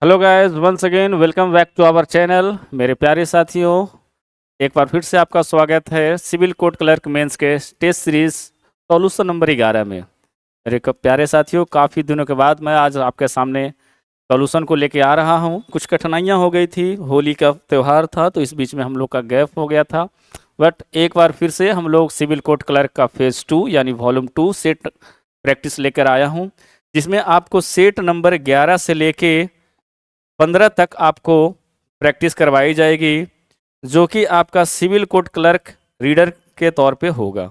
Hello guys, once again welcome back to our channel. मेरे प्यारे साथियों, एक बार फिर से आपका स्वागत है सिविल कोड क्लर्क मेंस के टेस्ट सीरीज सॉल्यूशन नंबर 11 में। मेरे प्यारे साथियों, काफ़ी दिनों के बाद मैं आज आपके सामने सॉल्यूशन को लेके आ रहा हूं। कुछ कठिनाइयां हो गई थी, होली का त्यौहार था तो इस बीच में हम लोग का गैप हो गया था। बट एक बार फिर से हम लोग सिविल कोड क्लर्क का फेज़ 2 यानी वॉल्यूम 2 सेट प्रैक्टिस लेकर आया हूँ, जिसमें आपको सेट नंबर 11 से लेके 15 तक आपको प्रैक्टिस करवाई जाएगी, जो कि आपका सिविल कोड क्लर्क रीडर के तौर पे होगा।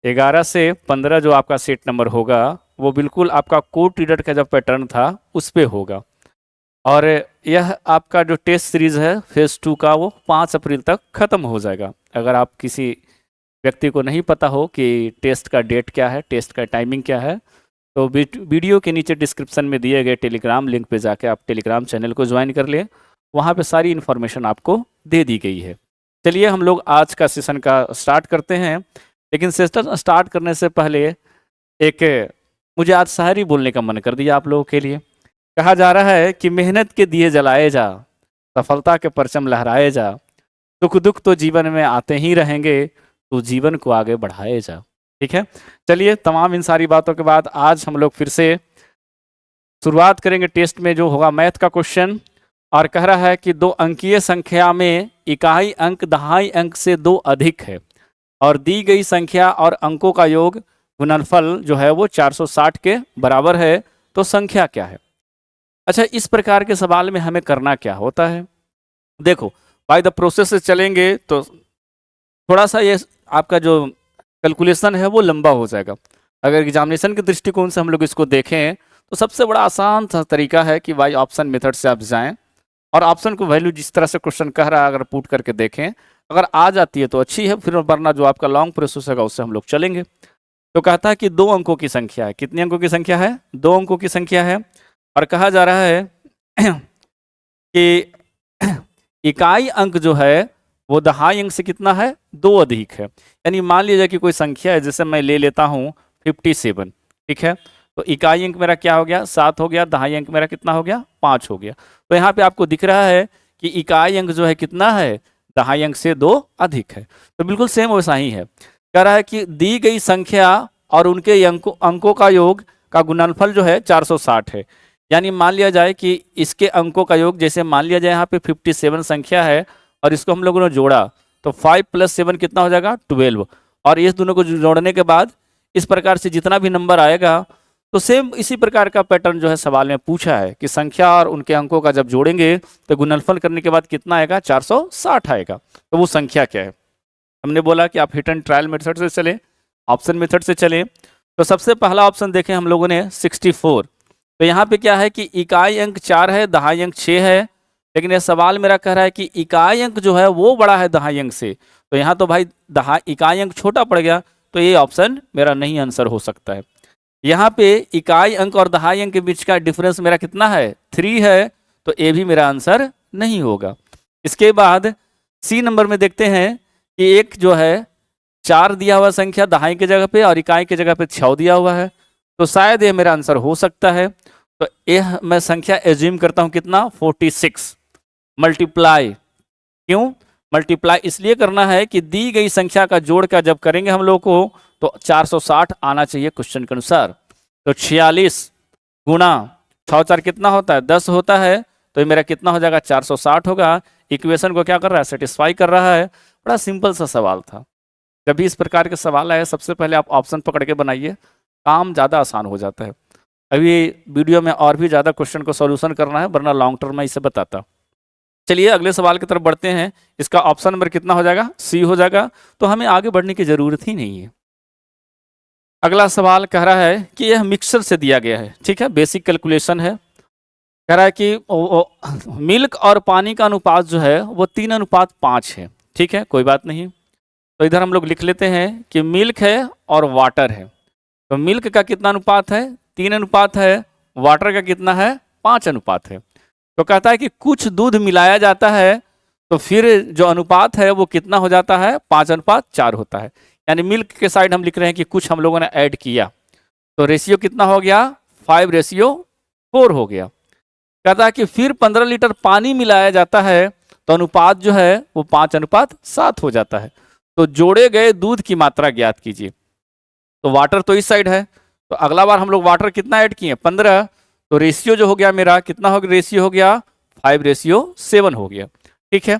11 से 15 जो आपका सेट नंबर होगा वो बिल्कुल आपका कोड रीडर का जो पैटर्न था उस पे होगा। और यह आपका जो टेस्ट सीरीज है फेज़ 2 का, वो 5 अप्रैल तक ख़त्म हो जाएगा। अगर आप किसी व्यक्ति को नहीं पता हो कि टेस्ट का डेट क्या है, टेस्ट का टाइमिंग क्या है, तो वीडियो के नीचे डिस्क्रिप्शन में दिए गए टेलीग्राम लिंक पे जाके आप टेलीग्राम चैनल को ज्वाइन कर लें। वहाँ पे सारी इन्फॉर्मेशन आपको दे दी गई है। चलिए हम लोग आज का सेशन का स्टार्ट करते हैं। लेकिन सेशन स्टार्ट करने से पहले एक मुझे आज शायरी बोलने का मन कर दिया आप लोगों के लिए। कहा जा रहा है कि मेहनत के दिए जलाए जा, सफलता के परचम लहराए जा, सुख दुख तो जीवन में आते ही रहेंगे, तो जीवन को आगे बढ़ाए जा। ठीक है, चलिए तमाम इन सारी बातों के बाद आज हम लोग फिर से शुरुआत करेंगे टेस्ट में, जो होगा मैथ का क्वेश्चन। और कह रहा है कि 2 अंकीय संख्या में इकाई अंक दहाई अंक से 2 अधिक है और दी गई संख्या और अंकों का योग गुणनफल जो है वो 460 के बराबर है, तो संख्या क्या है। अच्छा, इस प्रकार के सवाल में हमें करना क्या होता है। देखो, बाय द प्रोसेस से चलेंगे तो थोड़ा सा ये आपका जो कैलकुलेशन है वो लंबा हो जाएगा। अगर एग्जामिनेशन के दृष्टिकोण से हम लोग इसको देखें तो सबसे बड़ा आसान सा तरीका है कि बाई ऑप्शन मेथड से आप जाएं और ऑप्शन को वैल्यू जिस तरह से क्वेश्चन कह रहा है अगर पुट करके देखें, अगर आ जाती है तो अच्छी है, फिर वरना जो आपका लॉन्ग प्रोसेस होगा उससे हम लोग चलेंगे। तो कहता है कि 2 अंकों की संख्या है। कितने अंकों की संख्या है? 2 अंकों की संख्या है। और कहा जा रहा है कि इकाई अंक जो है वो दहाई अंक से कितना है? 2 अधिक है। यानी मान लीजिए कि कोई संख्या है, जैसे मैं ले लेता हूँ 57। ठीक है, तो इकाई अंक मेरा क्या हो गया? 7 हो गया। दहाई अंक मेरा कितना हो गया? 5 हो गया। तो यहाँ पे आपको दिख रहा है कि इकाई अंक जो है कितना है? दहाई अंक से 2 अधिक है। तो बिल्कुल सेम वैसा ही है। कह रहा है कि दी गई संख्या और उनके अंकों का योग का गुणनफल जो है 460 है। यानी मान लिया जाए कि इसके अंकों का योग, जैसे मान लिया जाए यहाँ पे 57 संख्या है और इसको हम लोगों ने जोड़ा तो 5 + 7 कितना हो जाएगा? 12। और इस दोनों को जोड़ने के बाद इस प्रकार से जितना भी नंबर आएगा, तो सेम इसी प्रकार का पैटर्न जो है सवाल में पूछा है कि संख्या और उनके अंकों का जब जोड़ेंगे तो गुणनफल करने के बाद कितना आएगा? 460 आएगा। तो वो संख्या क्या है? हमने बोला कि आप हिट एंड ट्रायल मेथड से चलें, ऑप्शन मेथड से चलें। तो सबसे पहला ऑप्शन देखें हम लोगों ने 64। तो यहाँ पे क्या है कि इकाई अंक 4 है, दहाई अंक 6 है। लेकिन यह सवाल मेरा कह रहा है कि इकाई अंक जो है वो बड़ा है दहाई अंक से। तो यहाँ तो भाई इकाई अंक छोटा पड़ गया, तो ये ऑप्शन मेरा नहीं आंसर हो सकता है। यहाँ पे इकाई अंक और दहाई अंक के बीच का डिफरेंस मेरा कितना है? 3 है। तो ये भी मेरा आंसर नहीं होगा। इसके बाद सी नंबर में देखते हैं कि एक जो है 4 दिया हुआ संख्या दहाई की जगह पे और इकाई की जगह पे 6 दिया हुआ है, तो शायद ये मेरा आंसर हो सकता है। तो यह मैं संख्या एज्यूम करता हूं कितना? 46। मल्टीप्लाई, क्यों मल्टीप्लाई? इसलिए करना है कि दी गई संख्या का जोड़ का जब करेंगे हम लोग को तो 460 आना चाहिए क्वेश्चन के अनुसार। तो 46 गुणा 6 4 कितना होता है? 10 होता है। तो ये मेरा कितना हो जाएगा? 460 होगा। इक्वेशन को क्या कर रहा है? सेटिस्फाई कर रहा है। बड़ा सिंपल सा सवाल था। जब भी इस प्रकार के सवाल आए सबसे पहले आप ऑप्शन पकड़ के बनाइए, काम ज़्यादा आसान हो जाता है। अभी वीडियो में और भी ज़्यादा क्वेश्चन को सॉल्यूशन करना है, वरना लॉन्ग टर्म में इसे बताता। चलिए अगले सवाल की तरफ बढ़ते हैं। इसका ऑप्शन नंबर कितना हो जाएगा? सी हो जाएगा। तो हमें आगे बढ़ने की ज़रूरत ही नहीं है। अगला सवाल कह रहा है कि यह मिक्सर से दिया गया है। ठीक है, बेसिक कैलकुलेशन है। कह रहा है कि मिल्क और पानी का अनुपात जो है वो 3:5 है। ठीक है, कोई बात नहीं। तो इधर हम लोग लिख लेते हैं कि मिल्क है और वाटर है। तो मिल्क का कितना अनुपात है? 3 अनुपात है। वाटर का कितना है? 5 अनुपात है। तो कहता है कि कुछ दूध मिलाया जाता है तो फिर जो अनुपात है वो कितना हो जाता है? 5:4 होता है। यानी मिल्क के साइड हम लिख रहे हैं कि कुछ हम लोगों ने ऐड किया, तो रेशियो कितना हो गया? 5:4 हो गया। कहता है कि फिर 15 लीटर पानी मिलाया जाता है तो अनुपात जो है वो 5:7 हो जाता है। तो जोड़े गए दूध की मात्रा ज्ञात कीजिए। तो वाटर तो इस साइड है, तो अगला बार हम लोग वाटर कितना ऐड किए 15, तो रेशियो जो हो गया मेरा कितना हो गया, रेशियो हो गया 5:7 हो गया। ठीक है,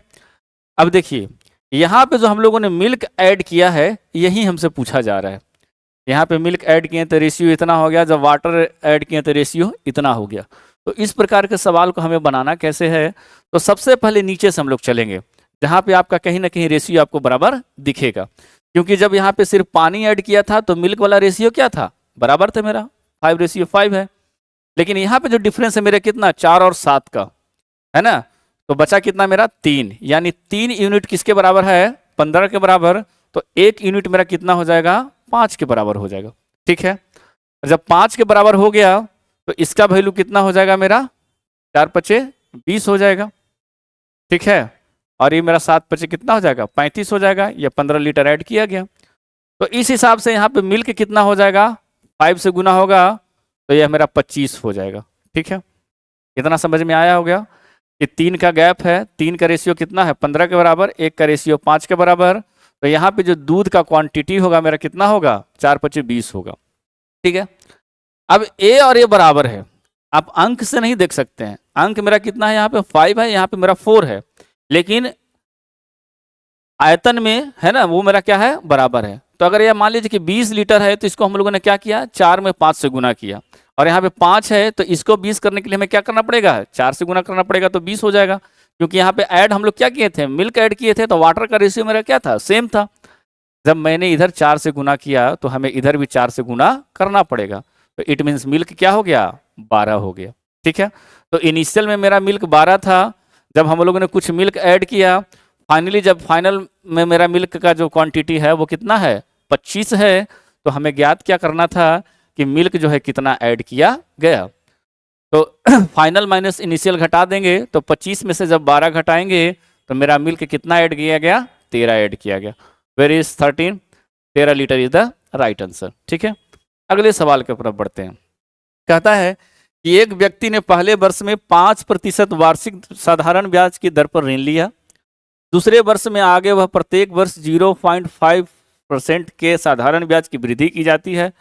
अब देखिए यहाँ पे जो हम लोगों ने मिल्क ऐड किया है यही हमसे पूछा जा रहा है। यहाँ पे मिल्क ऐड किए तो रेशियो इतना हो गया, जब वाटर ऐड किए तो रेशियो इतना हो गया। तो इस प्रकार के सवाल को हमें बनाना कैसे है, तो सबसे पहले नीचे से हम लोग चलेंगे जहाँ पे आपका कहीं ना कहीं रेशियो आपको बराबर दिखेगा। क्योंकि जब यहाँ पे सिर्फ पानी ऐड किया था तो मिल्क वाला रेशियो क्या था, बराबर था मेरा 5:5 है। लेकिन यहाँ पे जो डिफरेंस है मेरे कितना 4 और 7 का है ना, तो बचा कितना मेरा 3, यानी 3 यूनिट किसके बराबर है 15 के बराबर। तो 1 यूनिट मेरा कितना हो जाएगा 5 के बराबर हो जाएगा। ठीक है, और जब 5 के बराबर हो गया तो इसका वैल्यू कितना हो जाएगा मेरा 4×5 = 20 हो जाएगा। ठीक है, और ये मेरा 7×5 कितना हो जाएगा 35 हो जाएगा, ये 15 लीटर ऐड किया गया। तो इस हिसाब से यहाँ पे मिल्क कितना हो जाएगा 5 से गुना होगा तो यह मेरा 25 हो जाएगा। ठीक है, इतना समझ में आया हो गया कि 3 का गैप है, 3 का रेशियो कितना है 15 के बराबर, 1 का रेशियो 5 के बराबर। तो यहाँ पे जो दूध का क्वांटिटी होगा मेरा कितना होगा 4×5 = 20 होगा। ठीक है, अब ए और ए बराबर है, आप अंक से नहीं देख सकते हैं, अंक मेरा कितना है यहाँ पे 5 है, यहाँ पे मेरा 4 है, लेकिन आयतन में है ना वो मेरा क्या है बराबर है। तो अगर यह मान लीजिए कि 20 लीटर है तो इसको हम लोगों ने क्या किया 4 में 5 से गुना किया, और यहाँ पे 5 है तो इसको 20 करने के लिए हमें क्या करना पड़ेगा 4 से गुना करना पड़ेगा, तो 20 हो जाएगा। क्योंकि यहाँ पे ऐड हम लोग क्या किए थे मिल्क ऐड किए थे, तो वाटर का रेशियो मेरा क्या था सेम था। जब मैंने इधर 4 से गुना किया तो हमें इधर भी 4 से गुना करना पड़ेगा, तो इट मीन्स मिल्क क्या हो गया 12 हो गया। ठीक है, तो इनिशियल में मेरा मिल्क 12 था, जब हम लोगों ने कुछ मिल्क ऐड किया, फाइनली जब फाइनल में मेरा मिल्क का जो क्वांटिटी है वो कितना है 25 है, तो हमें ज्ञात क्या करना था कि मिल्क जो है कितना ऐड किया गया। तो फाइनल माइनस इनिशियल घटा देंगे, तो 25 में से जब 12 घटाएंगे तो मेरा मिल्क कितना ऐड किया गया 13 ऐड किया गया। Where is 13, 13 litre is the right answer. ठीक है, अगले सवाल की तरफ बढ़ते हैं। कहता है कि एक व्यक्ति ने पहले वर्ष में 5% वार्षिक साधारण ब्याज की दर पर ऋण लिया, दूसरे वर्ष में आगे वह प्रत्येक वर्ष 0.5% के साधारण ब्याज की वृद्धि की जाती है।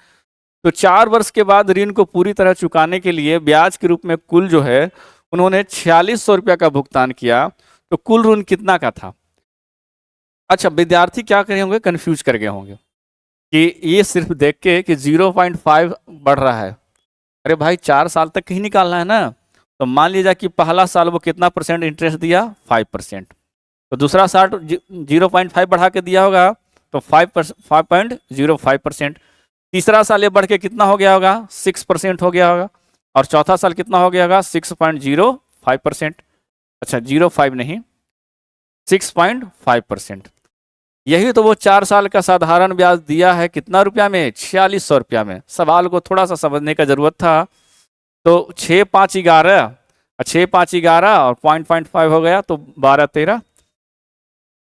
तो 4 वर्ष के बाद ऋण को पूरी तरह चुकाने के लिए ब्याज के रूप में कुल जो है उन्होंने 4600 रुपया का भुगतान किया, तो कुल ऋण कितना का था। अच्छा, विद्यार्थी क्या करे होंगे कंफ्यूज कर गए होंगे कि ये सिर्फ देख के कि 0.5 बढ़ रहा है, अरे भाई 4 साल तक कहीं निकालना है ना। तो मान लीजिए कि पहला साल वो कितना परसेंट इंटरेस्ट दिया 5%, तो दूसरा साल 0.5 बढ़ा के दिया होगा तो 5.05%, तीसरा साल ये बढ़ के कितना हो गया होगा 6% हो गया होगा, और चौथा साल कितना हो गया होगा 6.05%। अच्छा 05 नहीं 6.5%। यही तो वो 4 साल का साधारण ब्याज दिया है कितना रुपया में 4600 रुपया में। सवाल को थोड़ा सा समझने का जरूरत था। तो 6×5 = 11, 6×5 = 11 और 0.5 हो गया तो 12 13,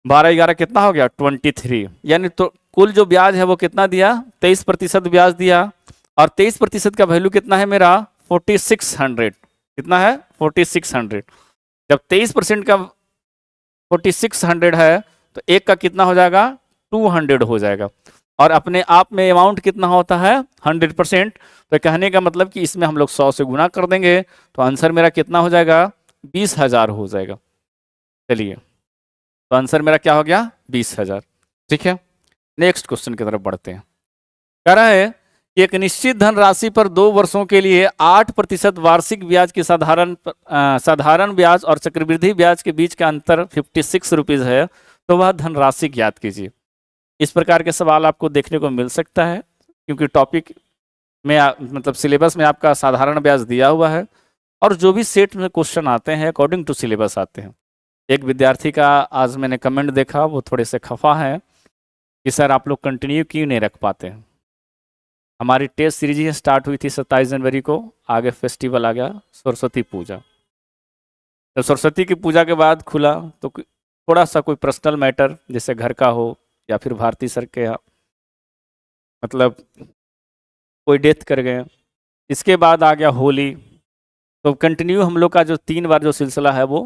12 11 कितना हो गया 23, यानी तो कुल जो ब्याज है वो कितना दिया 23% ब्याज दिया, और 23% का वैल्यू कितना है मेरा 4600, कितना है 4600। जब 23% का 4600 है तो एक का कितना हो जाएगा 200 हो जाएगा, और अपने आप में अमाउंट कितना होता है 100%। तो कहने का मतलब कि इसमें हम लोग 100 से गुना कर देंगे तो आंसर मेरा कितना हो जाएगा 20,000 हो जाएगा। चलिए, तो आंसर मेरा क्या हो गया 20,000। ठीक है, नेक्स्ट क्वेश्चन की तरफ बढ़ते हैं। कह रहा है कि एक निश्चित धनराशि पर 2 वर्षों के लिए 8% वार्षिक ब्याज की साधारण ब्याज और चक्रवृद्धि ब्याज के बीच का अंतर 56 रुपीज है, तो वह धनराशि ज्ञात कीजिए। इस प्रकार के सवाल आपको देखने को मिल सकता है, क्योंकि टॉपिक में मतलब सिलेबस में आपका साधारण ब्याज दिया हुआ है, और जो भी सेट में क्वेश्चन आते हैं अकॉर्डिंग टू सिलेबस आते हैं। एक विद्यार्थी का आज मैंने कमेंट देखा, वो थोड़े से खफा है कि सर आप लोग कंटिन्यू क्यों नहीं रख पाते हैं। हमारी टेस्ट सीरीज ही स्टार्ट हुई थी 27 जनवरी को, आगे फेस्टिवल आ गया सरस्वती पूजा। तो सरस्वती की पूजा के बाद खुला तो थोड़ा सा कोई पर्सनल मैटर जैसे घर का हो या फिर भारती सर के मतलब कोई डेथ कर गए, इसके बाद आ गया होली, तो कंटिन्यू हम लोग का जो 3 बार जो सिलसिला है वो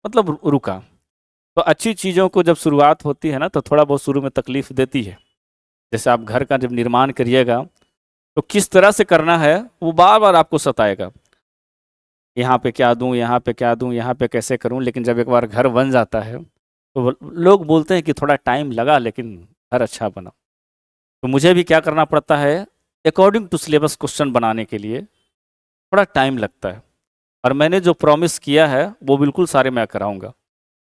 मतलब रुका। तो अच्छी चीज़ों को जब शुरुआत होती है ना तो थोड़ा बहुत शुरू में तकलीफ देती है। जैसे आप घर का जब निर्माण करिएगा तो किस तरह से करना है वो बार बार आपको सताएगा, यहाँ पे क्या दूँ, यहाँ पे क्या दूँ, यहाँ पे कैसे करूँ। लेकिन जब एक बार घर बन जाता है तो लोग बोलते हैं कि थोड़ा टाइम लगा लेकिन घर अच्छा बना। तो मुझे भी क्या करना पड़ता है, अकॉर्डिंग टू सिलेबस क्वेश्चन बनाने के लिए थोड़ा टाइम लगता है। और मैंने जो प्रॉमिस किया है वो बिल्कुल सारे मैं कराऊंगा।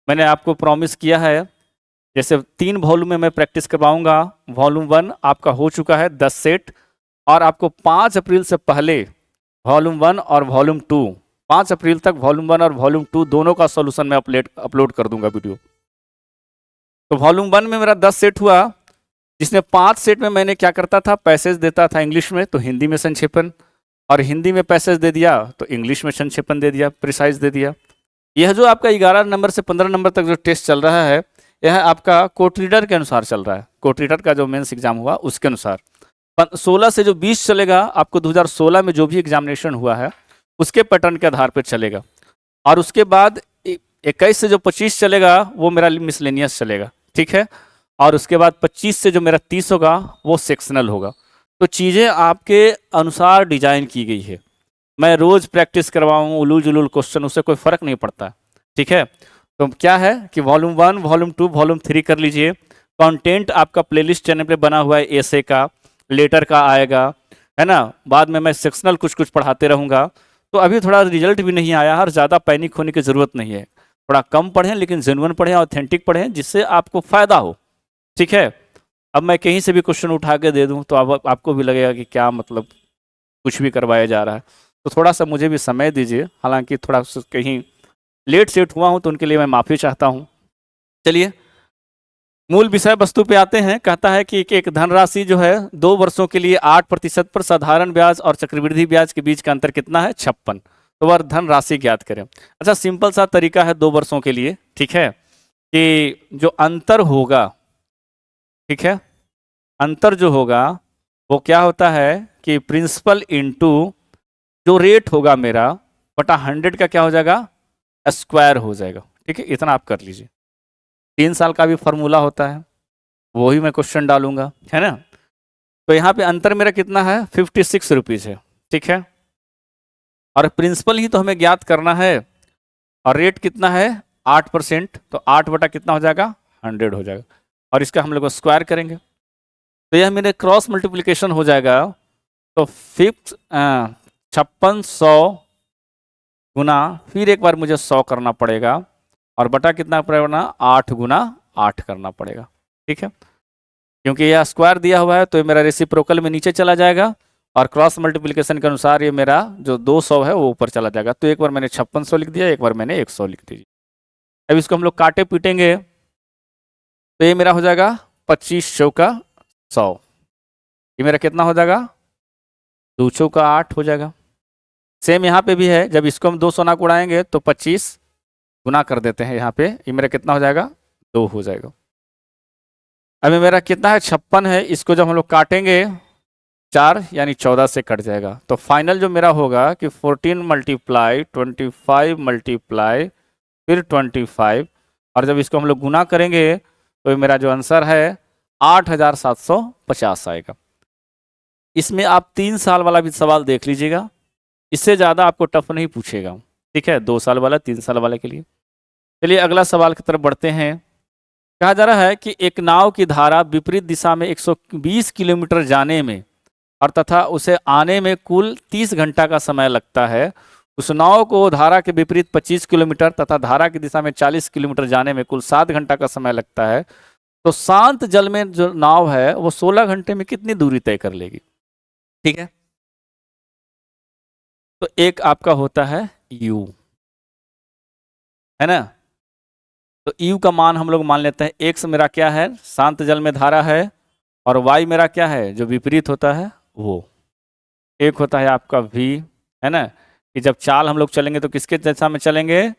मैंने आपको प्रॉमिस किया है जैसे 3 वॉल्यूम में मैं प्रैक्टिस करवाऊंगा। वॉल्यूम 1 आपका हो चुका है 10 सेट, और आपको 5 अप्रैल से पहले वॉल्यूम 1 और वॉल्यूम 2, 5 अप्रैल तक वॉल्यूम 1 और वॉल्यूम 2 दोनों का सॉल्यूशन मैं अपलोड कर दूंगा वीडियो। तो वॉल्यूम 1 में मेरा 10 सेट हुआ, जिसमें 5 सेट में मैंने क्या करता था, पैसेज देता था इंग्लिश में तो हिंदी में संक्षेपण, और हिंदी में पैसेज दे दिया तो इंग्लिश में संक्षेपण दे दिया, प्रिसाइज दे दिया। यह जो आपका 11 नंबर से 15 नंबर तक जो टेस्ट चल रहा है यह आपका कोर्ट रीडर के अनुसार चल रहा है। कोर्ट रीडर का जो मेंस एग्जाम हुआ उसके अनुसार 16 से जो 20 चलेगा, आपको 2016 में जो भी एग्जामिनेशन हुआ है उसके पैटर्न के आधार पर चलेगा। और उसके बाद 21 से जो 25 चलेगा वो मेरा मिसलेनियस चलेगा, ठीक है। और उसके बाद 25 से जो मेरा 30 होगा वो सेक्शनल होगा। तो चीज़ें आपके अनुसार डिजाइन की गई है। मैं रोज़ प्रैक्टिस करवाऊँ उलूल जुलूल क्वेश्चन, उससे कोई फ़र्क नहीं पड़ता, ठीक है। तो क्या है कि वॉल्यूम 1, वॉल्यूम 2, वॉल्यूम 3 कर लीजिए। कंटेंट आपका प्लेलिस्ट चैनल पे बना हुआ है, एसे का, लेटर का आएगा, है ना। बाद में मैं सेक्शनल कुछ कुछ पढ़ाते रहूँगा। तो अभी थोड़ा रिजल्ट भी नहीं आया, हर ज़्यादा पैनिक होने की ज़रूरत नहीं है। थोड़ा कम पढ़ें लेकिन जेन्युइन पढ़ें, ऑथेंटिक पढ़ें, जिससे आपको फ़ायदा हो, ठीक है। अब मैं कहीं से भी क्वेश्चन उठा के दे दूँ तो आपको भी लगेगा कि क्या मतलब कुछ भी करवाया जा रहा है। तो थोड़ा सा मुझे भी समय दीजिए, हालांकि थोड़ा कहीं लेट सेट हुआ हूँ तो उनके लिए मैं माफ़ी चाहता हूँ। चलिए मूल विषय वस्तु पे आते हैं। कहता है कि एक धनराशि जो है 2 वर्षों के लिए 8% पर साधारण ब्याज और चक्रवृद्धि ब्याज के बीच का अंतर कितना है, 56। तो वह धनराशि ज्ञात करें। अच्छा, सिंपल सा तरीका है 2 वर्षों के लिए, ठीक है, कि जो अंतर होगा, ठीक है, अंतर जो होगा वो क्या होता है कि प्रिंसिपल इंटू जो रेट होगा मेरा बटा 100 का क्या हो जाएगा, स्क्वायर हो जाएगा, ठीक है। इतना आप कर लीजिए। 3 साल का भी फॉर्मूला होता है, वही मैं क्वेश्चन डालूंगा, है ना। तो यहाँ पे अंतर मेरा कितना है, 56 रुपीज़ है, ठीक है। और प्रिंसिपल ही तो हमें ज्ञात करना है, और रेट कितना है 8%, तो 8 बटा कितना हो जाएगा, 100 हो जाएगा। और इसका हम लोग स्क्वायर करेंगे तो यह मेरे क्रॉस मल्टीप्लिकेशन हो जाएगा। तो 5600 गुना, फिर एक बार मुझे 100 करना पड़ेगा, और बटा कितना पड़ेगा, 8 गुना 8 करना पड़ेगा, ठीक है। क्योंकि यह स्क्वायर दिया हुआ है तो ये मेरा रेसिप्रोकल में नीचे चला जाएगा, और क्रॉस मल्टीप्लिकेशन के अनुसार ये मेरा जो 200 है वो ऊपर चला जाएगा। तो एक बार मैंने 5600 लिख दिया, एक बार मैंने 100 लिख दिया। अब इसको हम लोग काटे पीटेंगे तो ये मेरा हो जाएगा 25 चौका 100, ये मेरा कितना हो जाएगा, 2 चौका 8 हो जाएगा। सेम यहाँ पे भी है, जब इसको हम 200 ना उड़ाएंगे तो 25 गुना कर देते हैं यहाँ पे, ये मेरा कितना हो जाएगा, 2 हो जाएगा। अभी मेरा कितना है, 56 है, इसको जब हम लोग काटेंगे 4 यानी 14 से कट जाएगा। तो फाइनल जो मेरा होगा कि 14 मल्टीप्लाई 25 मल्टीप्लाई फिर 25, और जब इसको हम लोग गुना करेंगे तो मेरा जो आंसर है 8750 आएगा। इसमें आप 3 साल वाला भी सवाल देख लीजिएगा, इससे ज़्यादा आपको टफ नहीं पूछेगा, ठीक है। 2 साल वाला, 3 साल वाले के लिए। चलिए अगला सवाल की तरफ बढ़ते हैं। कहा जा रहा है कि एक नाव की धारा विपरीत दिशा में 120 किलोमीटर जाने में और तथा उसे आने में कुल 30 घंटा का समय लगता है। उस नाव को धारा के विपरीत 25 किलोमीटर तथा धारा की दिशा में 40 किलोमीटर जाने में कुल 7 घंटा का समय लगता है। तो शांत जल में जो नाव है वो 16 घंटे में कितनी दूरी तय कर लेगी, ठीक है। तो एक आपका होता है u, है ना। तो u का मान हम लोग मान लेते हैं, x मेरा क्या है, शांत जल में धारा है, और y मेरा क्या है, जो विपरीत होता है वो। एक होता है आपका v, है ना, कि जब चाल हम लोग चलेंगे तो किसके दिशा में चलेंगे,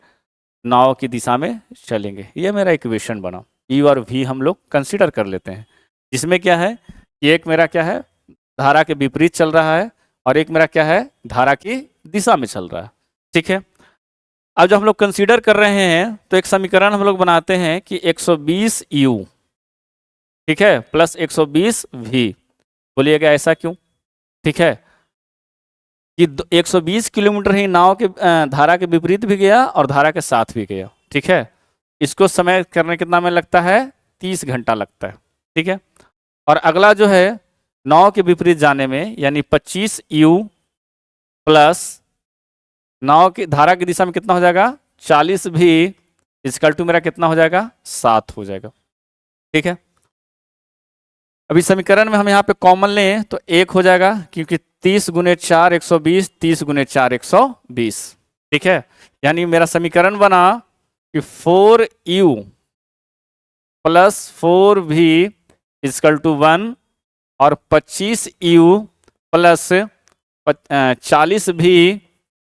नाव की दिशा में चलेंगे। ये मेरा इक्वेशन बना। u और v हम लोग कंसीडर कर लेते हैं, जिसमें क्या है, एक मेरा क्या है, धारा के विपरीत चल रहा है, और एक मेरा क्या है, धारा की दिशा में चल रहा है। ठीक है, अब जब हम लोग कंसीडर कर रहे हैं तो एक समीकरण हम लोग बनाते हैं कि 120 u, ठीक है, प्लस 120 v। बोलिएगा ऐसा क्यों? ठीक है, कि 120 किलोमीटर ही नाव के धारा के विपरीत भी गया और धारा के साथ भी गया। ठीक है, इसको समय करने कितना में लगता है, 30 घंटा लगता है। ठीक है, और अगला जो है नाव के विपरीत जाने में, यानी 25 u प्लस नाव की धारा की दिशा में कितना हो जाएगा, 40 भी इक्वल टू मेरा कितना हो जाएगा, 7 हो जाएगा। ठीक है, अभी समीकरण में हम यहाँ पे कॉमन लें तो 1 हो जाएगा, क्योंकि 30 गुने 4 120, 30 गुने 4 120। ठीक है, यानी मेरा समीकरण बना कि 4u plus 4v equal to 1 और 25u plus 40v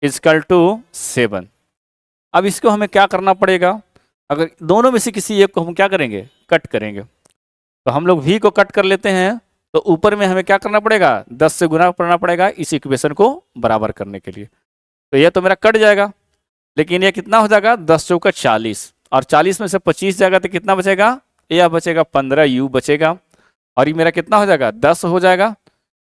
equal to 7। अब इसको हमें क्या करना पड़ेगा, अगर दोनों में से किसी एक को हम क्या करेंगे, कट करेंगे। तो हम लोग v को कट कर लेते हैं, तो ऊपर में हमें क्या करना पड़ेगा, 10 से गुना करना पड़ेगा इस इक्वेशन को बराबर करने के लिए। तो यह तो मेरा कट जाएगा, लेकिन यह कितना हो जाएगा, 10 चौका 40, और 40 में से 25 जाएगा तो कितना बचेगा, यह बचेगा 15u बचेगा, और ये मेरा कितना हो जाएगा, 10 हो जाएगा।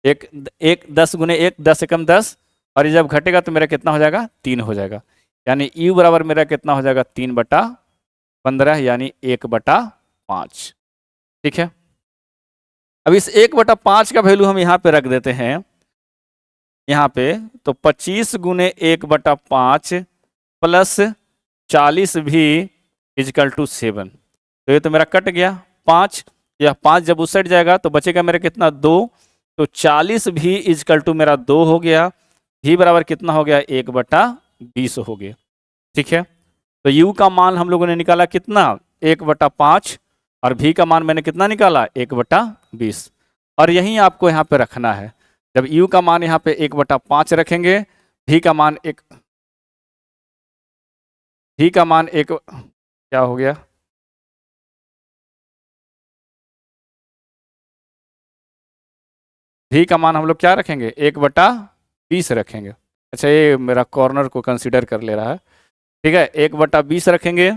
एक 10 गुने 1 10 एकम 10, और ये जब घटेगा तो मेरा कितना हो जाएगा, 3 हो जाएगा। यानी u बराबर मेरा कितना हो जाएगा, 3/15, यानी 1/5। ठीक है, अब इस 1/5 का वैल्यू हम यहाँ पे रख देते हैं यहाँ पे, तो 25 गुने 1/5 प्लस 40 भी इक्वल टू 7। तो ये तो मेरा कट गया 5, यह 5 जब उस साइड जाएगा तो बचेगा मेरा कितना, 2। तो 40 भी इक्वल टू मेरा 2 हो गया, भी बराबर कितना हो गया, 1/20 हो गया। ठीक है, तो u का मान हम लोगों ने निकाला कितना, 1/5, और v का मान मैंने कितना निकाला, 1/20। और यही आपको यहाँ पे रखना है। जब u का मान यहाँ पे 1/5 रखेंगे, v का मान एक क्या हो गया, v का मान हम लोग क्या रखेंगे, 1/20 रखेंगे। अच्छा, ये मेरा कॉर्नर को कंसीडर कर ले रहा है। ठीक है, 1/20 रखेंगे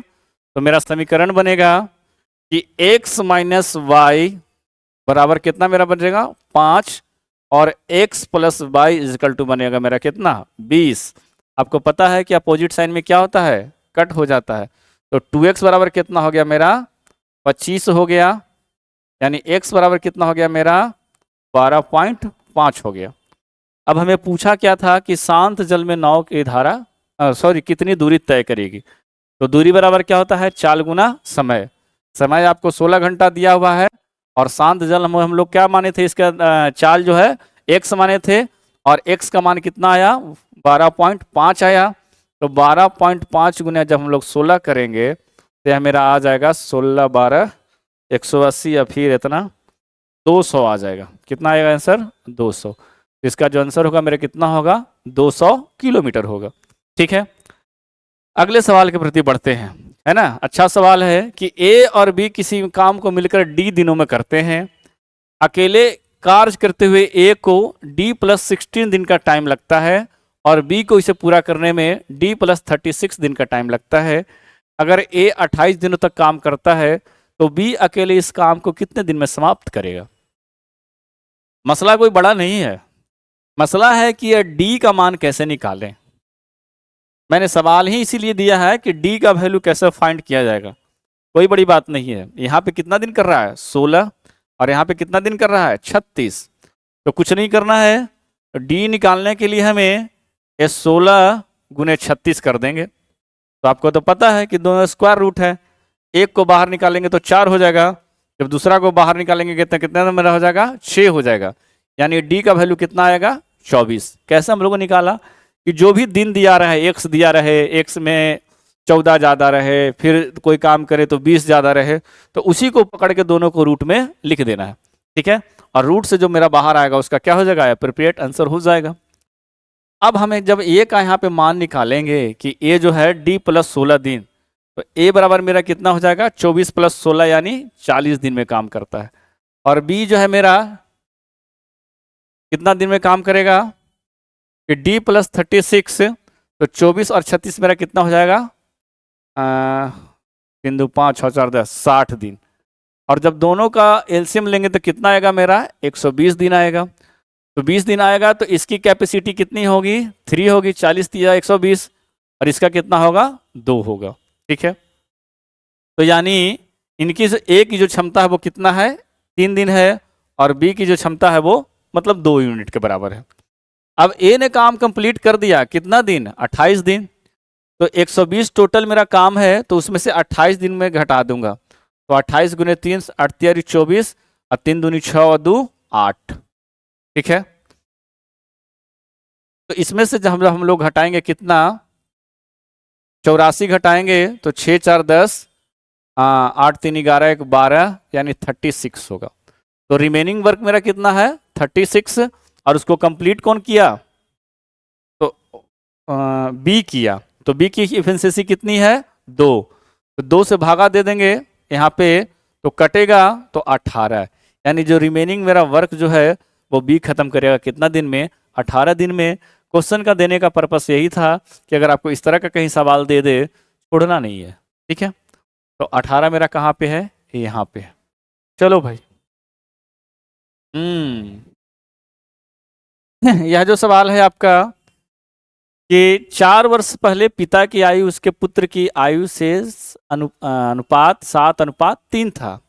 तो मेरा समीकरण बनेगा कि x माइनस वाई बराबर कितना मेरा बनेगा, 5, और x plus y equal to बनेगा मेरा कितना, 20। आपको पता है कि अपोजिट साइन में क्या होता है, कट हो जाता है। तो 2x बराबर कितना हो गया मेरा, 25 हो गया, यानी x बराबर कितना हो गया मेरा, 12.5 हो गया। अब हमें पूछा क्या था कि शांत जल में नाव की धारा कितनी दूरी तय करेगी। तो दूरी बराबर क्या होता है, 4 गुना समय। समय आपको 16 घंटा दिया हुआ है, और शांत जल हम लोग क्या माने थे, इसका चाल जो है x माने थे, और x का मान कितना आया, 12.5 आया। तो 12.5 गुना जब हम लोग 16 करेंगे तो यह मेरा आ जाएगा 16 12 180, या फिर इतना 200 आ जाएगा। कितना आएगा आंसर, 200। इसका जो आंसर होगा मेरा कितना होगा, 200 किलोमीटर होगा। ठीक है, अगले सवाल के प्रति बढ़ते हैं, है ना। अच्छा सवाल है कि ए और बी किसी काम को मिलकर डी दिनों में करते हैं। अकेले कार्य करते हुए ए को डी प्लस 16 दिन का टाइम लगता है, और बी को इसे पूरा करने में डी प्लस 36 दिन का टाइम लगता है। अगर ए 28 दिनों तक काम करता है तो बी अकेले इस काम को कितने दिन में समाप्त करेगा। मसला कोई बड़ा नहीं है, मसला है कि यह डी का मान कैसे निकालें। मैंने सवाल ही इसीलिए दिया है कि डी का वैल्यू कैसे फाइंड किया जाएगा, कोई बड़ी बात नहीं है। यहाँ पे कितना दिन कर रहा है, 16, और यहाँ पे कितना दिन कर रहा है, 36। तो कुछ नहीं करना है, तो डी निकालने के लिए हमें ये 16 गुने 36 कर देंगे। तो आपको तो पता है कि दोनों स्क्वायर रूट है, एक को बाहर निकालेंगे तो 4 हो जाएगा, जब दूसरा को बाहर निकालेंगे कितना नंबर हो जाएगा, 6 हो जाएगा। यानी डी का वैल्यू कितना आएगा, 24। कैसे हम लोगों ने निकाला कि जो भी दिन दिया रहे, एक्स दिया रहे, एक्स में 14 ज़्यादा रहे, फिर कोई काम करे तो 20 ज़्यादा रहे, तो उसी को पकड़ के दोनों को रूट में लिख देना है। ठीक है, और रूट से जो मेरा बाहर आएगा उसका क्या हो जाएगा, एप्रोप्रिएट आंसर हो जाएगा। अब हमें जब ए का यहाँ पे मान निकालेंगे कि ए जो है डी प्लस 16 दिन, तो ए बराबर मेरा कितना हो जाएगा, 24 प्लस 16 यानी 40 दिन में काम करता है। और बी जो है मेरा कितना दिन में काम करेगा, कि d प्लस 36, तो 24 और 36 मेरा कितना हो जाएगा, 3, 2, 5, 6, 4, 10, 60 दिन। और जब दोनों का एलसीएम लेंगे तो कितना आएगा मेरा, 120 दिन आएगा। तो 20 दिन आएगा तो इसकी कैपेसिटी कितनी होगी, 3 होगी, 40 दिया 120, और इसका कितना होगा, 2 होगा। ठीक है, तो यानी इनकी जो ए की जो क्षमता है वो कितना है, 3 दिन है, और बी की जो क्षमता है वो मतलब 2 यूनिट के बराबर है। अब ए ने काम कंप्लीट कर दिया, कितना दिन, 28 दिन। तो 120 टोटल मेरा काम है, तो उसमें से 28 दिन में घटा दूंगा। तो 28 गुने 3, 8 तियारी 24, और 3 दूनी 6 और 2 8। ठीक है, तो इसमें से जब हम लोग घटाएंगे कितना, 84 घटाएंगे तो 6 4 10, 8 3 11 1 12, यानी 36 होगा। तो रिमेनिंग वर्क मेरा कितना है, 36, और उसको कंप्लीट कौन किया, तो बी किया। तो बी की इफिशिएंसी कितनी है, 2। तो 2 से भागा दे देंगे यहाँ पे, तो कटेगा तो 18, यानी जो रिमेनिंग मेरा वर्क जो है वो बी खत्म करेगा कितना दिन में, 18 दिन में। क्वेश्चन का देने का पर्पस यही था कि अगर आपको इस तरह का कहीं सवाल दे दे, छोड़ना नहीं है। ठीक है, तो 18 मेरा कहाँ पे है, यहाँ पे है। चलो भाई, यह जो सवाल है आपका कि 4 वर्ष पहले पिता की आयु उसके पुत्र की आयु से अनुपात 7:3 था,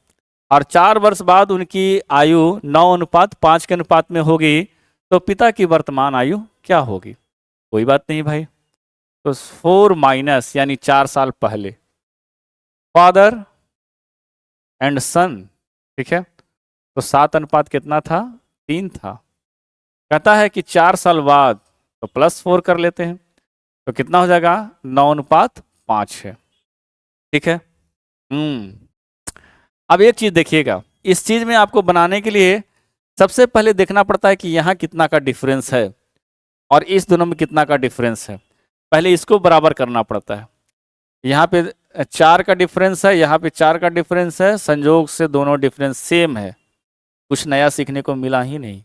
और 4 वर्ष बाद उनकी आयु 9:5 के अनुपात में होगी, तो पिता की वर्तमान आयु क्या होगी। कोई बात नहीं भाई, तो 4 माइनस यानी 4 साल पहले, फादर एंड सन। ठीक है, तो 7 अनुपात कितना था, 3 था। कहता है कि 4 साल बाद, तो +4 कर लेते हैं, तो कितना हो जाएगा, 9:5 है। ठीक है, अब एक चीज देखिएगा, इस चीज में आपको बनाने के लिए सबसे पहले देखना पड़ता है कि यहाँ कितना का डिफरेंस है और इस दोनों में कितना का डिफरेंस है। पहले इसको बराबर करना पड़ता है। यहाँ पे 4 का डिफरेंस है, यहाँ पे 4 का डिफरेंस है, संयोग से दोनों डिफरेंस सेम है, कुछ नया सीखने को मिला ही नहीं।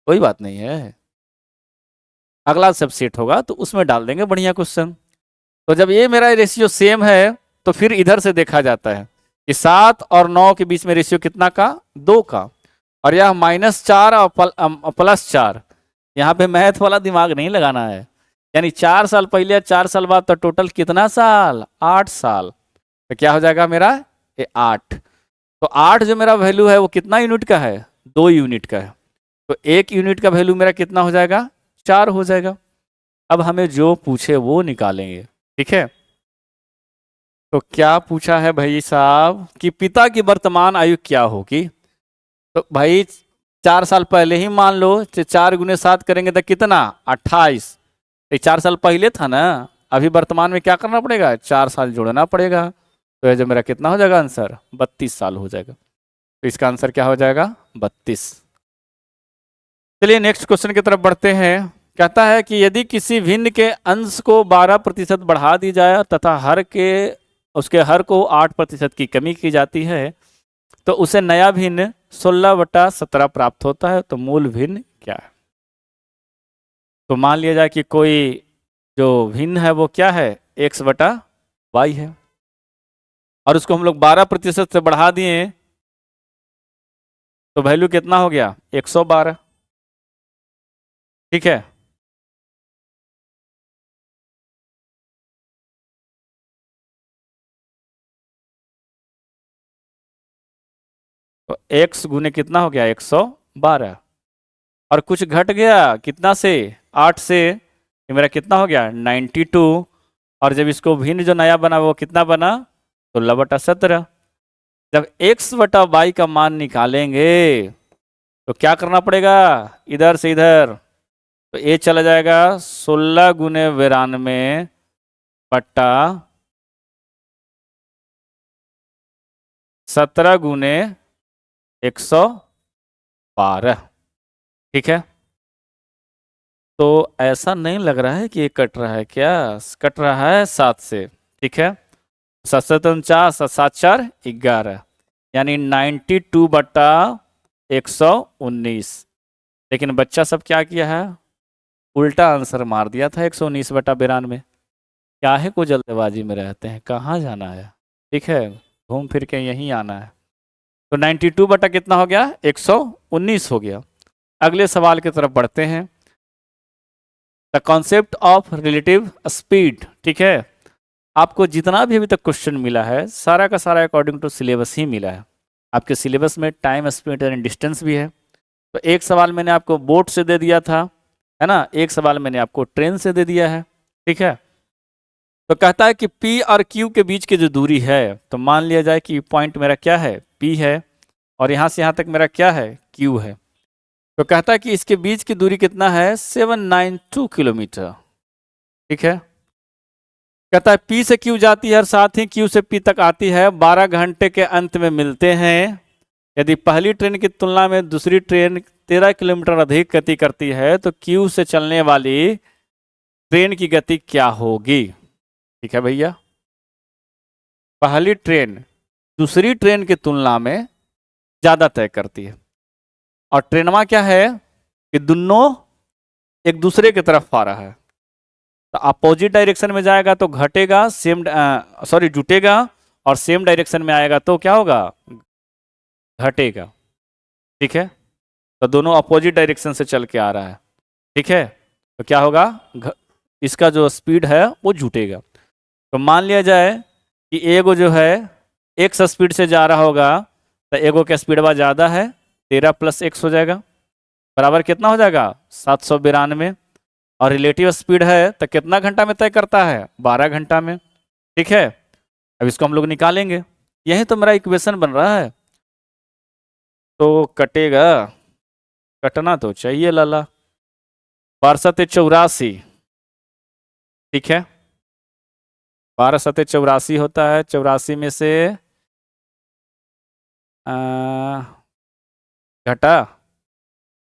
कोई बात नहीं है, अगला सब सेट होगा तो उसमें डाल देंगे बढ़िया क्वेश्चन। तो जब ये मेरा रेशियो सेम है, तो फिर इधर से देखा जाता है कि 7 और 9 के बीच में रेशियो कितना का, 2 का, और यह -4 और +4। यहाँ पे मैथ वाला दिमाग नहीं लगाना है, यानी 4 साल पहले 4 साल बाद, तो टोटल कितना साल, 8 साल। तो क्या हो जाएगा मेरा, ये 8। तो 8 जो मेरा वैल्यू है वो कितना यूनिट का है, 2 यूनिट का है। तो 1 यूनिट का वैल्यू मेरा कितना हो जाएगा, 4 हो जाएगा। अब हमें जो पूछे वो निकालेंगे। ठीक है, तो क्या पूछा है भाई साहब कि पिता की वर्तमान आयु क्या होगी। तो भाई 4 साल पहले ही मान लो, 4 गुने 7 करेंगे तो कितना, 28। ये 4 साल पहले था ना, अभी वर्तमान में क्या करना पड़ेगा, 4 साल जोड़ना पड़ेगा। तो ये जो मेरा कितना हो जाएगा आंसर, 32 साल हो जाएगा। तो इसका आंसर क्या हो जाएगा, 32। चलिए नेक्स्ट क्वेश्चन की तरफ बढ़ते हैं। कहता है कि यदि किसी भिन्न के अंश को 12% बढ़ा दी जाए तथा उसके हर को 8% की कमी की जाती है, तो उसे नया भिन्न 16/17 प्राप्त होता है। तो मूल भिन्न क्या है। तो मान लिया जाए कि कोई जो भिन्न है वो क्या है, x/y है, और उसको हम लोग 12% से बढ़ा दिए, तो वैल्यू कितना हो गया, 112। ठीक है, तो x गुने कितना हो गया, 112, और कुछ घट गया कितना से, 8 से, ये मेरा कितना हो गया, 92। और जब इसको भिन्न जो नया बना वो कितना बना, 16/17। जब x/y का मान निकालेंगे तो क्या करना पड़ेगा, इधर से इधर, तो ये चला जाएगा 16 गुने 92 बट्टा 17 गुने 112। ठीक है, तो ऐसा नहीं लग रहा है कि ये कट रहा है, क्या कट रहा है 7 से। ठीक है, 7 7 49, 7 4 11, यानी 92/119। लेकिन बच्चा सब क्या किया है, उल्टा आंसर मार दिया था 119/92। क्या है, को जल्दबाजी में रहते हैं, कहाँ जाना है, ठीक है, घूम फिर के यहीं आना है। तो 92 बटा कितना हो गया, 119 हो गया। अगले सवाल की तरफ बढ़ते हैं। The concept of relative speed, ठीक है। आपको जितना भी अभी तक क्वेश्चन मिला है सारा का सारा अकॉर्डिंग टू सिलेबस ही मिला है। आपके सिलेबस में टाइम, स्पीड एंड डिस्टेंस भी है। तो एक सवाल मैंने आपको बोट से दे दिया था, है ना, एक सवाल मैंने आपको ट्रेन से दे दिया है, ठीक है। तो कहता है कि P और Q के बीच की जो दूरी है, तो मान लिया जाए कि पॉइंट मेरा क्या है, P है, और यहाँ से यहाँ तक मेरा क्या है, Q है। तो कहता है कि इसके बीच की दूरी कितना है, 792 किलोमीटर, ठीक है। कहता है P से Q जाती है और साथ ही Q से P तक आती है, 12 घंटे के अंत में मिलते हैं। यदि पहली ट्रेन की तुलना में दूसरी ट्रेन 13 किलोमीटर अधिक गति करती है तो Q से चलने वाली ट्रेन की गति क्या होगी, ठीक है भैया। पहली ट्रेन दूसरी ट्रेन की तुलना में ज्यादा तय करती है, और ट्रेनवा क्या है कि दोनों एक दूसरे की तरफ आ रहा है, तो अपोजिट डायरेक्शन में जाएगा तो घटेगा, जुटेगा, और सेम डायरेक्शन में आएगा तो क्या होगा, घटेगा, ठीक है। तो दोनों अपोजिट डायरेक्शन से चल के आ रहा है, ठीक है, तो क्या होगा, इसका जो स्पीड है वो जुटेगा। तो मान लिया जाए कि एगो जो है x स्पीड से जा रहा होगा, तो एगो का स्पीड वा ज़्यादा है, 13 + x हो जाएगा, बराबर कितना हो जाएगा, 792। और रिलेटिव स्पीड है तो कितना घंटा में तय करता है, 12 घंटा में, ठीक है। अब इसको हम लोग निकालेंगे, यही तो मेरा इक्वेशन बन रहा है। तो कटेगा, कटना तो चाहिए लाला, 12×7 = 84, ठीक है। 12×7 = 84 होता है, 84 में से घटा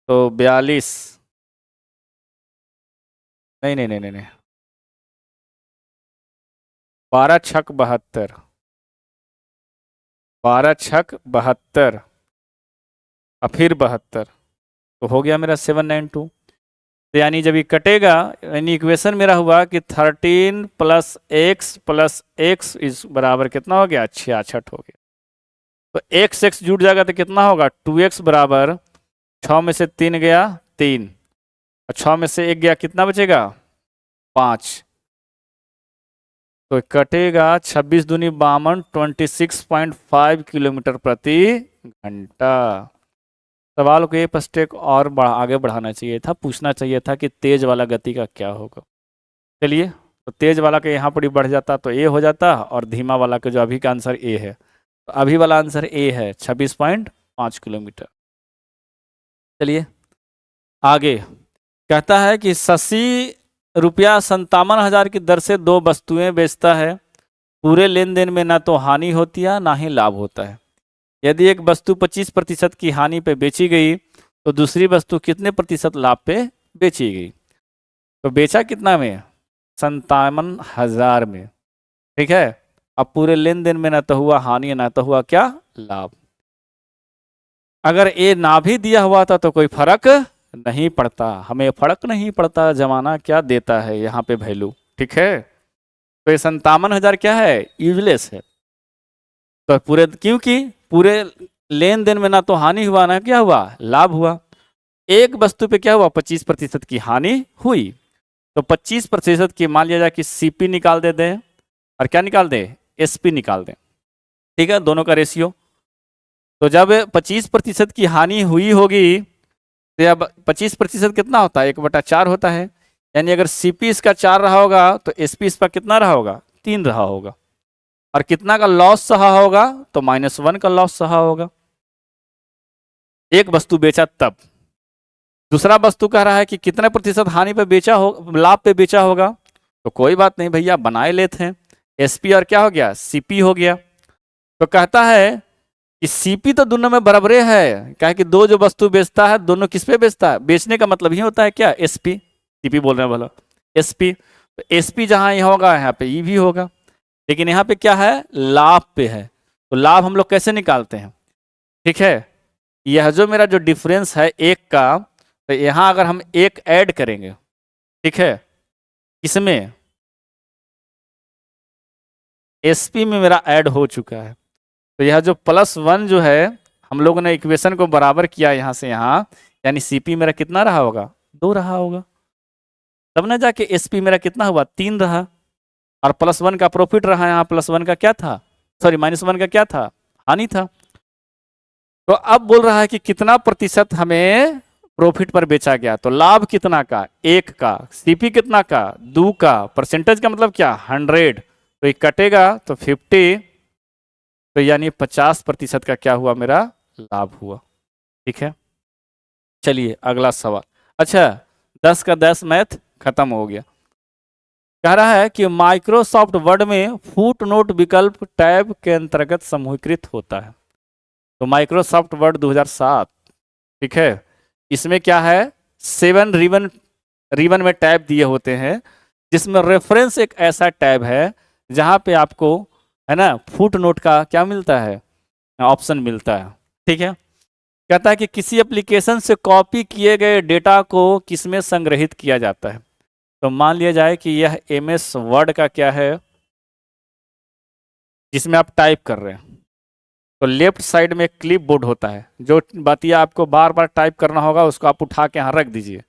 तो 42, नहीं नहीं नहीं नहीं नहीं, 12×6 = 72, 12×6 = 72, और फिर 72, तो हो गया मेरा 792। तो यानी जब ये कटेगा, यानी इक्वेशन मेरा हुआ कि 13 + x + x इस बराबर कितना हो गया, 66 हो गया। तो x जुड़ जाएगा तो कितना होगा, 2x बराबर 6 में से 3 गया 3, और 6 में से 1 गया, कितना बचेगा, 5। तो कटेगा 26 दूनी 52, 26.5 किलोमीटर प्रति घंटा। सवाल को एक स्टेप और आगे बढ़ाना चाहिए था, पूछना चाहिए था कि तेज वाला गति का क्या होगा। चलिए, तो तेज वाला का यहाँ पर ही बढ़ जाता तो ए हो जाता, और धीमा वाला का जो अभी का आंसर ए है, तो अभी वाला आंसर ए है 26.5 किलोमीटर। चलिए आगे, कहता है कि शशि ₹57,000 की दर से 2 वस्तुएं बेचता है, पूरे लेन देन में ना तो हानि होती है ना ही लाभ होता है। यदि एक वस्तु 25% की हानि पे बेची गई तो दूसरी वस्तु कितने प्रतिशत लाभ पे बेची गई। तो बेचा कितना में, 57,000 में, ठीक है। अब पूरे लेन देन में ना तो हुआ हानि ना तो हुआ क्या, लाभ। अगर ए ना भी दिया हुआ था तो कोई फर्क नहीं पड़ता, हमें फर्क नहीं पड़ता जमाना क्या देता है यहाँ पे वैल्यू, ठीक है। तो ये 57,000 क्या है, यूजलेस है। तो पूरे, क्योंकि पूरे लेन देन में ना तो हानि हुआ ना क्या हुआ, लाभ हुआ। एक वस्तु पे क्या हुआ, 25% की हानि हुई, तो 25% की मान लिया जाए कि सीपी निकाल दे दें, और क्या निकाल दें, एसपी निकाल दें, ठीक है, दोनों का रेशियो। तो जब 25% की हानि हुई होगी तो अब 25% कितना होता है, 1/4 होता है। यानी अगर सीपी इसका 4 रहा होगा तो एसपी इसका कितना रहा होगा, 3 रहा होगा। और कितना का लॉस सहा होगा, तो -1 का लॉस सहा होगा। एक वस्तु बेचा तब, दूसरा वस्तु कह रहा है कि कितने प्रतिशत हानि पे बेचा हो, लाभ पे बेचा होगा। तो कोई बात नहीं भैया, बनाए लेते हैं, एसपी और क्या हो गया, सीपी हो गया। तो कहता है कि सीपी तो दोनों में बराबरे है, क्या है कि दो जो वस्तु बेचता है दोनों किस पे बेचता है, बेचने का मतलब ही होता है क्या, एसपी, सीपी बोल रहे हैं बोला, एसपी। तो एसपी जहां ये होगा यहाँ पे ई भी होगा, लेकिन यहाँ पे क्या है, लाभ पे है। तो लाभ हम लोग कैसे निकालते हैं, ठीक है। यह जो मेरा जो डिफरेंस है एक का, तो यहाँ अगर हम एक ऐड करेंगे ठीक है, इसमें एसपी में मेरा ऐड हो चुका है। तो यह जो +1 जो है, हम लोगों ने इक्वेशन को बराबर किया यहाँ से यहाँ, यानी सीपी मेरा कितना रहा होगा, 2 रहा होगा, तब ना जाके एसपी मेरा कितना हुआ, 3 रहा। और +1 का प्रॉफिट रहा, यहाँ +1 का क्या था, सॉरी -1 का क्या था, हानि था। तो अब बोल रहा है कि कितना प्रतिशत हमें प्रॉफिट पर बेचा गया, तो लाभ कितना का, 1 का, सीपी कितना का, 2 का, परसेंटेज का मतलब क्या, 100, तो ये कटेगा तो 50, तो यानी 50% का क्या हुआ, मेरा लाभ हुआ। ठीक है, चलिए अगला सवाल। अच्छा, 10 का 10 मैथ खत्म हो गया। कह रहा है कि माइक्रोसॉफ्ट वर्ड में फुट नोट विकल्प टैब के अंतर्गत समूहीकृत होता है। तो माइक्रोसॉफ्ट वर्ड 2007, ठीक है, इसमें क्या है, 7 रिबन में टैब दिए होते हैं, जिसमें रेफरेंस एक ऐसा टैब है जहां पे आपको, है ना, फुट नोट का क्या मिलता है, ऑप्शन मिलता है। ठीक है, कहता है कि किसी एप्लीकेशन से कॉपी किए गए डेटा को किसमें संग्रहित किया जाता है। तो मान लिया जाए कि यह MS वर्ड का क्या है, जिसमें आप टाइप कर रहे हैं, तो लेफ्ट साइड में क्लिप बोर्ड होता है, जो बातिया आपको बार बार टाइप करना होगा उसको आप उठा के यहाँ रख दीजिए।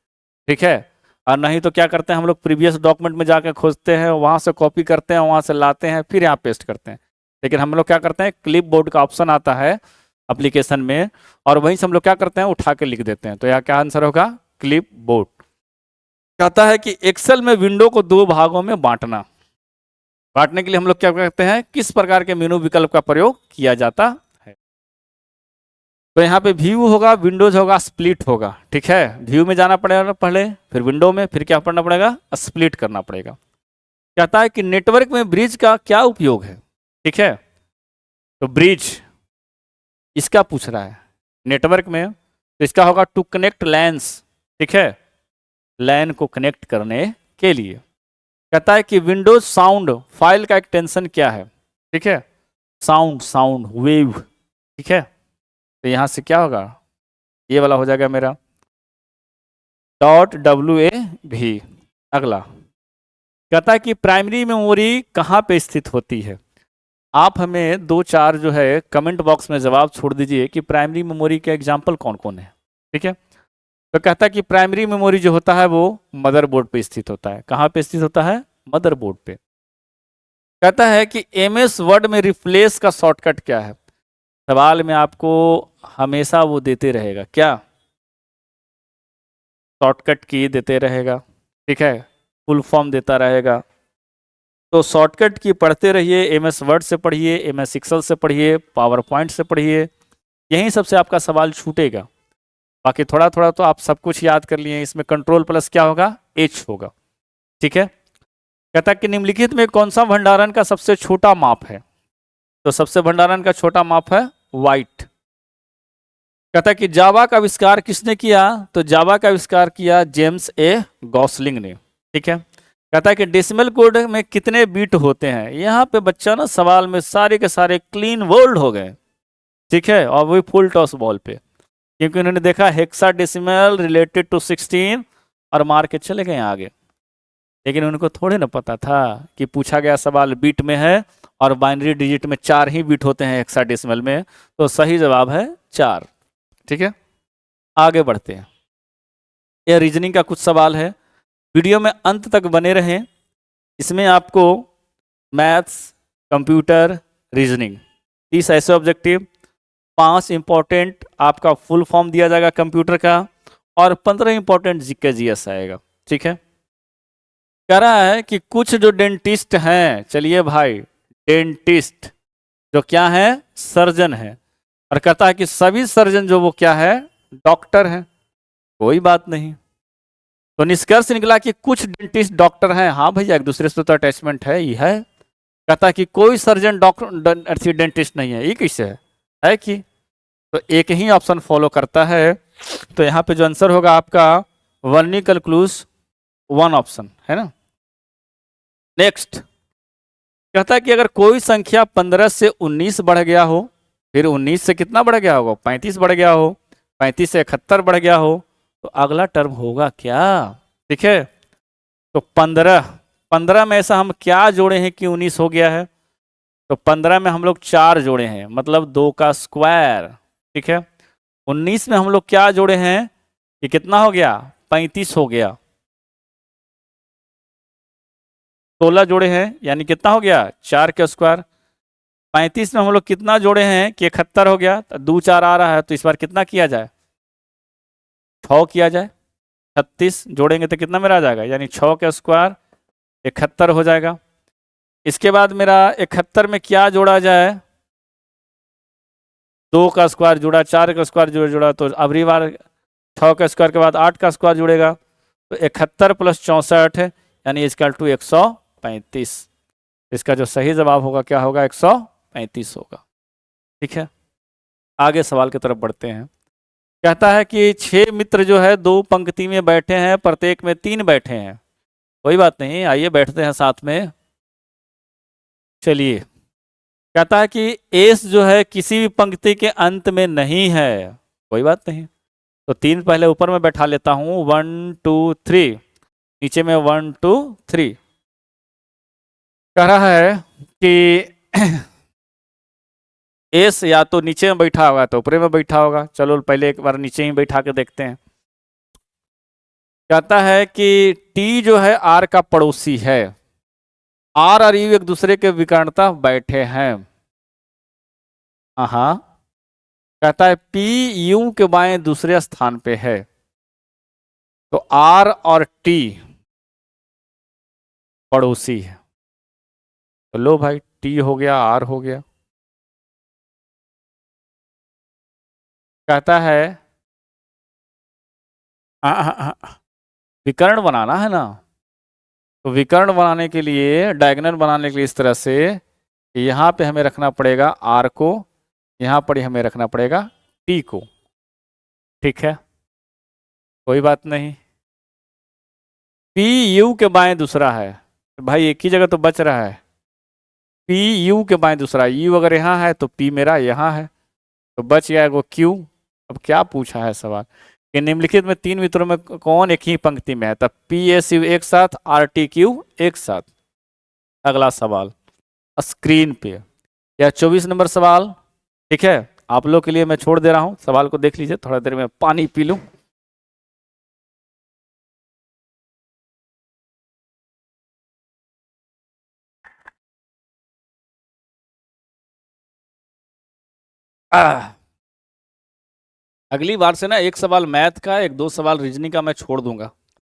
ठीक है, और नहीं तो क्या करते हैं हम लोग, प्रीवियस डॉक्यूमेंट में जाकर खोजते हैं, वहाँ से कॉपी करते हैं, वहाँ से लाते हैं, फिर यहाँ पेस्ट करते हैं। लेकिन हम लोग क्या करते हैं, क्लिप बोर्ड का ऑप्शन आता है एप्लीकेशन में, और वहीं से हम लोग क्या करते हैं, उठा के लिख देते हैं। तो यहाँ क्या आंसर होगा, क्लिप बोर्ड। कहता है कि एक्सेल में विंडो को 2 भागों में बांटना, बांटने के लिए हम लोग क्या करते हैं, किस प्रकार के मेनू विकल्प का प्रयोग किया जाता है। तो यहाँ पे व्यू होगा, विंडोज होगा, स्प्लिट होगा। ठीक है, व्यू में जाना पड़ेगा पहले, फिर विंडो में, फिर क्या पढ़ना पड़ेगा, स्प्लिट करना पड़ेगा। कहता है कि नेटवर्क में ब्रिज का क्या उपयोग है। ठीक है, तो ब्रिज इसका पूछ रहा है नेटवर्क में, तो इसका होगा टू कनेक्ट लैन्स। ठीक है, लैन को कनेक्ट करने के लिए। कहता है कि विंडोज साउंड फाइल का एक्सटेंशन क्या है। ठीक है, साउंड वेव। ठीक है, तो यहां से क्या होगा, ये वाला हो जाएगा मेरा .wav। अगला कहता है कि प्राइमरी मेमोरी कहाँ पे स्थित होती है। आप हमें 2-4 जो है कमेंट बॉक्स में जवाब छोड़ दीजिए कि प्राइमरी मेमोरी के एग्जाम्पल कौन कौन है। ठीक है, तो कहता है कि प्राइमरी मेमोरी जो होता है वो मदरबोर्ड पे स्थित होता है। कहाँ पे स्थित होता है, मदरबोर्ड पे। कहता है कि MS वर्ड में रिप्लेस का शॉर्टकट क्या है। सवाल में आपको हमेशा वो देते रहेगा, क्या, शॉर्टकट की देते रहेगा। ठीक है, फुल फॉर्म देता रहेगा। तो शॉर्टकट की पढ़ते रहिए, MS वर्ड से पढ़िए, MS एक्सेल से पढ़िए, पावर पॉइंट से पढ़िए, यहीं सबसे आपका सवाल छूटेगा। बाकी थोड़ा थोड़ा तो आप सब कुछ याद कर लिए। इसमें कंट्रोल प्लस क्या होगा, H होगा। ठीक है, कहता है कि निम्नलिखित में कौन सा भंडारण का सबसे छोटा माप है। तो सबसे भंडारण का छोटा माप है वाइट। कहता है कि जावा का आविष्कार किसने किया। तो जावा का आविष्कार किया जेम्स ए गॉसलिंग ने। ठीक है, कहता है कि डेसिमल कोड में कितने बीट होते हैं। यहाँ पे बच्चा ना सवाल में सारे के सारे क्लीन वर्ल्ड हो गए। ठीक है, और वही फुल टॉस बॉल पे, क्योंकि उन्होंने देखा हेक्साडेसिमल रिलेटेड टू 16 और मार के चले गए आगे। लेकिन उनको थोड़े ना पता था कि पूछा गया सवाल बीट में है, और बाइनरी डिजिट में 4 ही बीट होते हैं हेक्साडेसिमल में। तो सही जवाब है 4। ठीक है, आगे बढ़ते हैं। यह रीजनिंग का कुछ सवाल है, वीडियो में अंत तक बने रहें। इसमें आपको मैथ्स, कंप्यूटर, रीजनिंग 30 ऐसे ऑब्जेक्टिव, 5 इंपॉर्टेंट आपका फुल फॉर्म दिया जाएगा कंप्यूटर का, और 15 इंपॉर्टेंट जीके जीएस आएगा। ठीक है, कह रहा है कि कुछ जो डेंटिस्ट हैं, चलिए भाई, डेंटिस्ट जो क्या है, सर्जन है, और कहता है कि सभी सर्जन जो वो क्या है, डॉक्टर हैं। कोई बात नहीं, तो निष्कर्ष निकला कि कुछ डेंटिस्ट डॉक्टर हैं। हाँ भैया, एक दूसरे से तो अटैचमेंट है ही है। कहता है कि कोई सर्जन डॉक्टर डेंटिस्ट नहीं है। ये कैसे है कि, तो एक ही ऑप्शन फॉलो करता है। तो यहाँ पे जो आंसर होगा आपका वर्निकल क्लूज 1 ऑप्शन है ना। नेक्स्ट कहता है कि अगर कोई संख्या 15 से 19 बढ़ गया हो, फिर 19 से कितना बढ़ गया होगा, 35 बढ़ गया हो, 35 से 71 बढ़ गया हो, तो अगला टर्म होगा क्या। ठीक है, तो 15 में ऐसा हम क्या जोड़े हैं कि 19 हो गया है? तो 15 में हम लोग 4 जोड़े हैं, मतलब 2 का स्क्वायर। ठीक है। 19 में हम लोग क्या जोड़े हैं? ये कितना हो गया? 35 हो गया। 16 जोड़े हैं, यानी कितना हो गया? 4 का स्क्वायर। 35 में हम लोग कितना जोड़े हैं कि 71 हो गया। तो 2 4 आ रहा है, तो इस बार कितना किया जाए? 6 किया जाए। 36 जोड़ेंगे तो कितना मेरा आ जाएगा? यानी 6 का स्क्वायर 71 हो जाएगा। इसके बाद मेरा 71 में क्या जोड़ा जाए? 2 का स्क्वायर जुड़ा, 4 का स्क्वायर जुड़ा, तो अगली बार 6 का स्क्वायर के बाद 8 का स्क्वायर जुड़ेगा। तो 71 प्लस 64 है, यानी इक्वल टू 135। इसका जो सही जवाब होगा क्या होगा? 135 होगा। ठीक है, आगे सवाल की तरफ बढ़ते हैं। कहता है कि 6 मित्र जो है 2 पंक्ति में बैठे हैं, प्रत्येक में 3 बैठे हैं। कोई बात नहीं, आइए बैठते हैं साथ में। चलिए, कहता है कि एस जो है किसी भी पंक्ति के अंत में नहीं है। कोई बात नहीं, तो 3 पहले ऊपर में बैठा लेता हूं, 1 2 3, नीचे में 1 2 3। कह रहा है कि एस या तो नीचे में बैठा होगा तो ऊपर में बैठा होगा। चलो पहले एक बार नीचे ही बैठा के देखते हैं। कहता है कि टी जो है आर का पड़ोसी है। आर और यू एक दूसरे के विकर्णता बैठे हैं। हाँ, कहता है पी यू के बाएं दूसरे स्थान पे है। तो आर और टी पड़ोसी है। तो लो भाई, टी हो गया, आर हो गया। कहता है विकर्ण बनाना है ना, तो विकर्ण बनाने के लिए, डायगोनल बनाने के लिए इस तरह से यहां पे हमें रखना पड़ेगा आर को, यहां पर हमें रखना पड़ेगा टी को। ठीक है, कोई बात नहीं। पी यू के बाएं दूसरा है, तो भाई एक ही जगह तो बच रहा है। पी यू के बाएं दूसरा, यू अगर यहाँ है तो पी मेरा यहाँ है, तो बच गया वो क्यू। अब क्या पूछा है सवाल कि निम्नलिखित में 3 मित्रों में कौन एक ही पंक्ति में है? तब पी एस यू एक साथ, आर टी क्यू एक साथ। अगला सवाल स्क्रीन पे, यह 24 नंबर सवाल। ठीक है, आप लोग के लिए मैं छोड़ दे रहा हूं, सवाल को देख लीजिए। थोड़ा देर में पानी पी लूं। अगली बार से ना एक सवाल मैथ का, एक 2 सवाल रीजनिंग का मैं छोड़ दूंगा।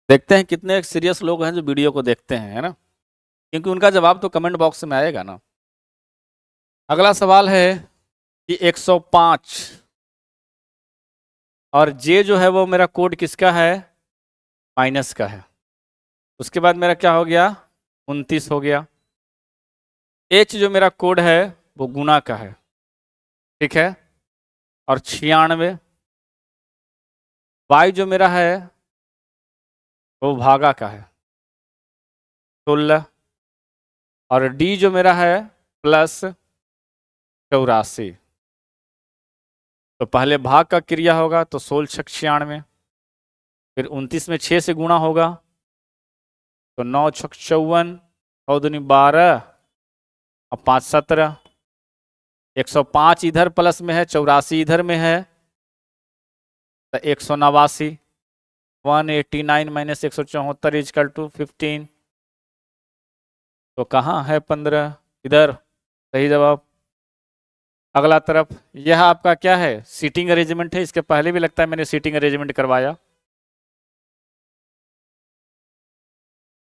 देखते हैं कितने सीरियस लोग हैं जो वीडियो को देखते हैं, है ना, क्योंकि उनका जवाब तो कमेंट बॉक्स में आएगा ना। अगला सवाल है कि 105 और जे जो है वो मेरा कोड किसका है? माइनस का है। उसके बाद मेरा क्या हो गया? 29 हो गया। एच जो मेरा कोड है वो गुना का है। ठीक है, और 96। वाई जो मेरा है वो भागा का है, 16। और डी जो मेरा है प्लस 84। तो पहले भाग का क्रिया होगा, तो 16 छक 96, फिर 29 में 6 से गुणा होगा, तो 9 छक 54 और 2 12 और 5 17। 105 इधर प्लस में है, 84 इधर में है, तो 189। 189 माइनस 174 इजकल टू 15। तो कहाँ है 15? इधर, सही जवाब। अगला तरफ, यह आपका क्या है? सीटिंग अरेंजमेंट है। इसके पहले भी लगता है मैंने सीटिंग अरेंजमेंट करवाया।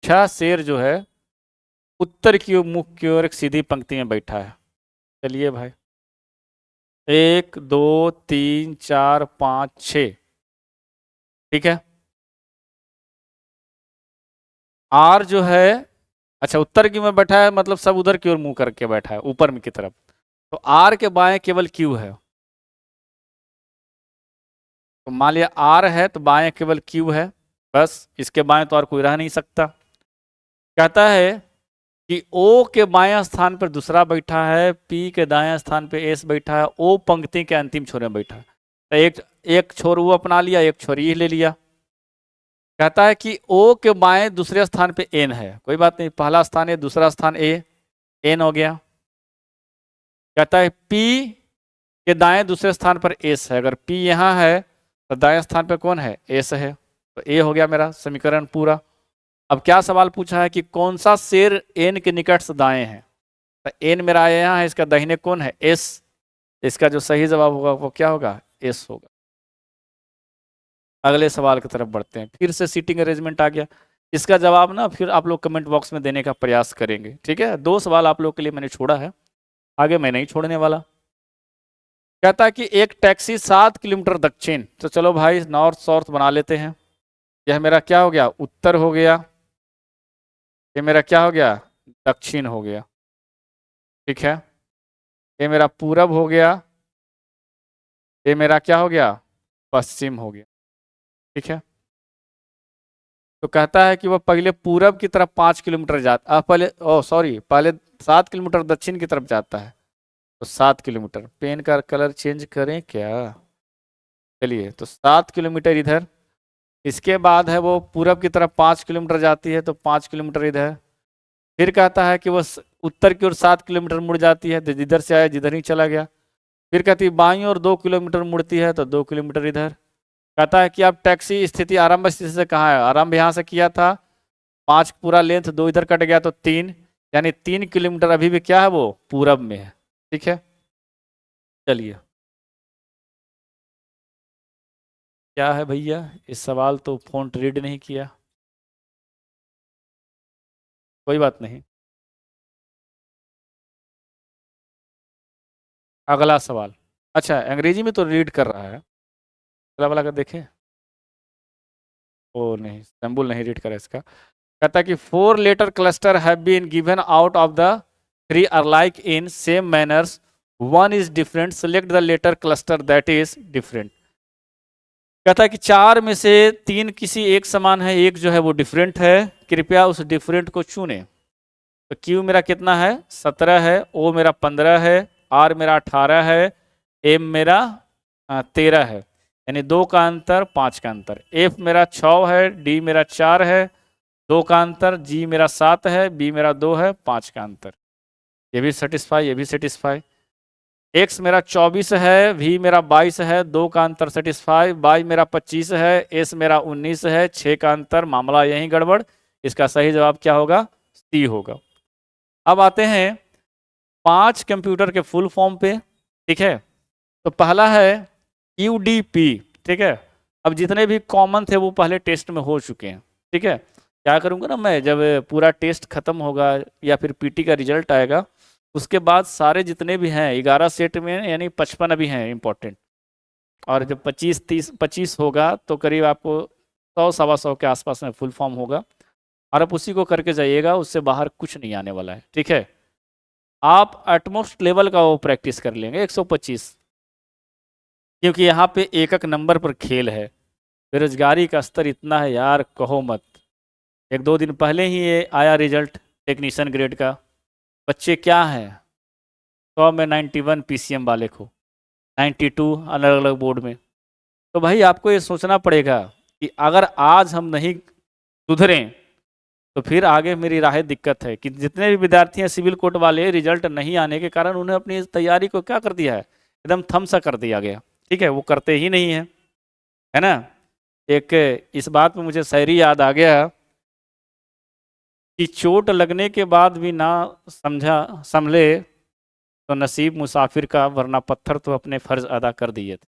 6 शेर जो है उत्तर की ओर, मुख की ओर एक सीधी पंक्ति में बैठा है। चलिए भाई, 1 2 3 4 5 6। ठीक है, आर जो है, अच्छा उत्तर की में बैठा है, मतलब सब उधर की ओर मुंह करके बैठा है, ऊपर में की तरफ। तो आर के बाएं केवल क्यू है। तो मान लिया आर है तो बाएं केवल क्यू है, बस। इसके बाएं तो और कोई रह नहीं सकता। कहता है कि ओ के बाएं स्थान पर दूसरा बैठा है, पी के दाएं स्थान पर एस बैठा है, ओ पंक्ति के अंतिम छोर में बैठा है। तो एक छोर वो अपना लिया, एक छोर ये ले लिया। कहता है कि ओ के बाएं दूसरे स्थान पे एन है, कोई बात नहीं, पहला स्थान ए, दूसरा स्थान ए, एन हो गया। कहता है पी के दाएं दूसरे स्थान पर एस है, अगर पी यहाँ है तो दाएं स्थान पर कौन है, एस है, तो ए हो गया मेरा समीकरण पूरा। अब क्या सवाल पूछा है कि कौन सा शेर एन के निकट से दाएं है, तो एन मेरा यहाँ है, इसका दाहिने कौन है, एस, इसका जो सही जवाब होगा वो क्या होगा, एस होगा। अगले सवाल की तरफ बढ़ते हैं, फिर से सीटिंग अरेंजमेंट आ गया, इसका जवाब ना फिर आप लोग कमेंट बॉक्स में देने का प्रयास करेंगे, ठीक है। 2 सवाल आप लोग के लिए मैंने छोड़ा है, आगे मैं नहीं छोड़ने वाला। कहता है कि एक टैक्सी 7 किलोमीटर दक्षिण, तो चलो भाई नॉर्थ साउथ बना लेते हैं, यह मेरा क्या हो गया, उत्तर हो गया, ये मेरा क्या हो गया, दक्षिण हो गया, ठीक है। ये मेरा पूरब हो गया, ये मेरा क्या हो गया, पश्चिम हो गया, ठीक है। तो कहता है कि वह पहले पूरब की तरफ 5 किलोमीटर जाता, पहले पहले 7 किलोमीटर दक्षिण की तरफ जाता है, तो 7 किलोमीटर, पेन का कलर चेंज करें क्या, चलिए, तो 7 किलोमीटर इधर, इसके बाद है वो पूरब की तरफ 5 किलोमीटर जाती है, तो 5 किलोमीटर इधर, फिर कहता है कि वो उत्तर की ओर 7 किलोमीटर मुड़ जाती है, तो जिधर से आया जिधर ही चला गया, फिर कहती है बाईं ओर 2 किलोमीटर मुड़ती है, तो 2 किलोमीटर इधर। कहता है कि अब टैक्सी स्थिति आरंभ स्थिति से कहाँ है, आरंभ यहाँ से किया था, 5 पूरा लेंथ, 2 इधर कट गया तो 3, यानी 3 किलोमीटर अभी भी क्या है, वो पूरब में है, ठीक है। चलिए, क्या है भैया, इस सवाल तो फ़ॉन्ट रीड नहीं किया, कोई बात नहीं। अगला सवाल, अच्छा अंग्रेजी में तो रीड कर रहा है, अगला वाला का देखें, ओ नहीं, सिंबल नहीं रीड करा इसका। कहता है कि 4 letter cluster have been given out of the 3 are like in same manners, 1 is different, select the letter cluster that is different. कहता है कि 4 में से 3 किसी एक समान है, एक जो है वो डिफरेंट है, कृपया उस डिफरेंट को चुने। तो क्यू मेरा कितना है, 17 है, ओ मेरा 15 है, आर मेरा 18 है, एम मेरा 13 है, यानी 2 का अंतर, 5 का अंतर, एफ मेरा 6 है, डी मेरा 4 है, 2 का अंतर, जी मेरा 7 है, बी मेरा 2 है, 5 का अंतर, ये भी सेटिस्फाई, ये भी सेटिस्फाई। एक्स मेरा 24 है, वी मेरा 22 है, 2 का अंतर सेटिस्फाई, वाई मेरा 25 है, एस मेरा 19 है, 6 का अंतर, मामला यही गड़बड़, इसका सही जवाब क्या होगा, सी होगा। अब आते हैं 5 कंप्यूटर के फुल फॉर्म पे, ठीक है। तो पहला है यूडीपी, ठीक है। अब जितने भी कॉमन थे वो पहले टेस्ट में हो चुके हैं, ठीक है। क्या करूँगा ना मैं, जब पूरा टेस्ट खत्म होगा या फिर पीटी का रिजल्ट आएगा, उसके बाद सारे जितने भी हैं 11 सेट में, यानी 55 अभी हैं इंपॉर्टेंट, और जब 25 होगा तो करीब आपको 100 सवा 100 के आसपास में फुल फॉर्म होगा, और आप उसी को करके जाइएगा, उससे बाहर कुछ नहीं आने वाला है, ठीक है। आप एटमोस्ट लेवल का वो प्रैक्टिस कर लेंगे 125, क्योंकि यहाँ पे एक नंबर पर खेल है, बेरोजगारी का स्तर इतना है यार, कहो मत। 1-2 दिन पहले ही ये आया रिजल्ट टेक्नीशियन ग्रेड का, बच्चे क्या हैं, 100 में 91 पीसीएम वाले को, 92 अलग अलग बोर्ड में। तो भाई आपको ये सोचना पड़ेगा कि अगर आज हम नहीं सुधरें तो फिर आगे मेरी राह दिक्कत है, कि जितने भी विद्यार्थी हैं सिविल कोर्ट वाले, रिजल्ट नहीं आने के कारण उन्हें अपनी तैयारी को क्या कर दिया है, एकदम थम सा कर दिया गया, ठीक है, वो करते ही नहीं है ना। एक इस बात में मुझे शायरी याद आ गया कि चोट लगने के बाद भी ना संभले तो नसीब मुसाफिर का, वरना पत्थर तो अपने फर्ज अदा कर दिए थे।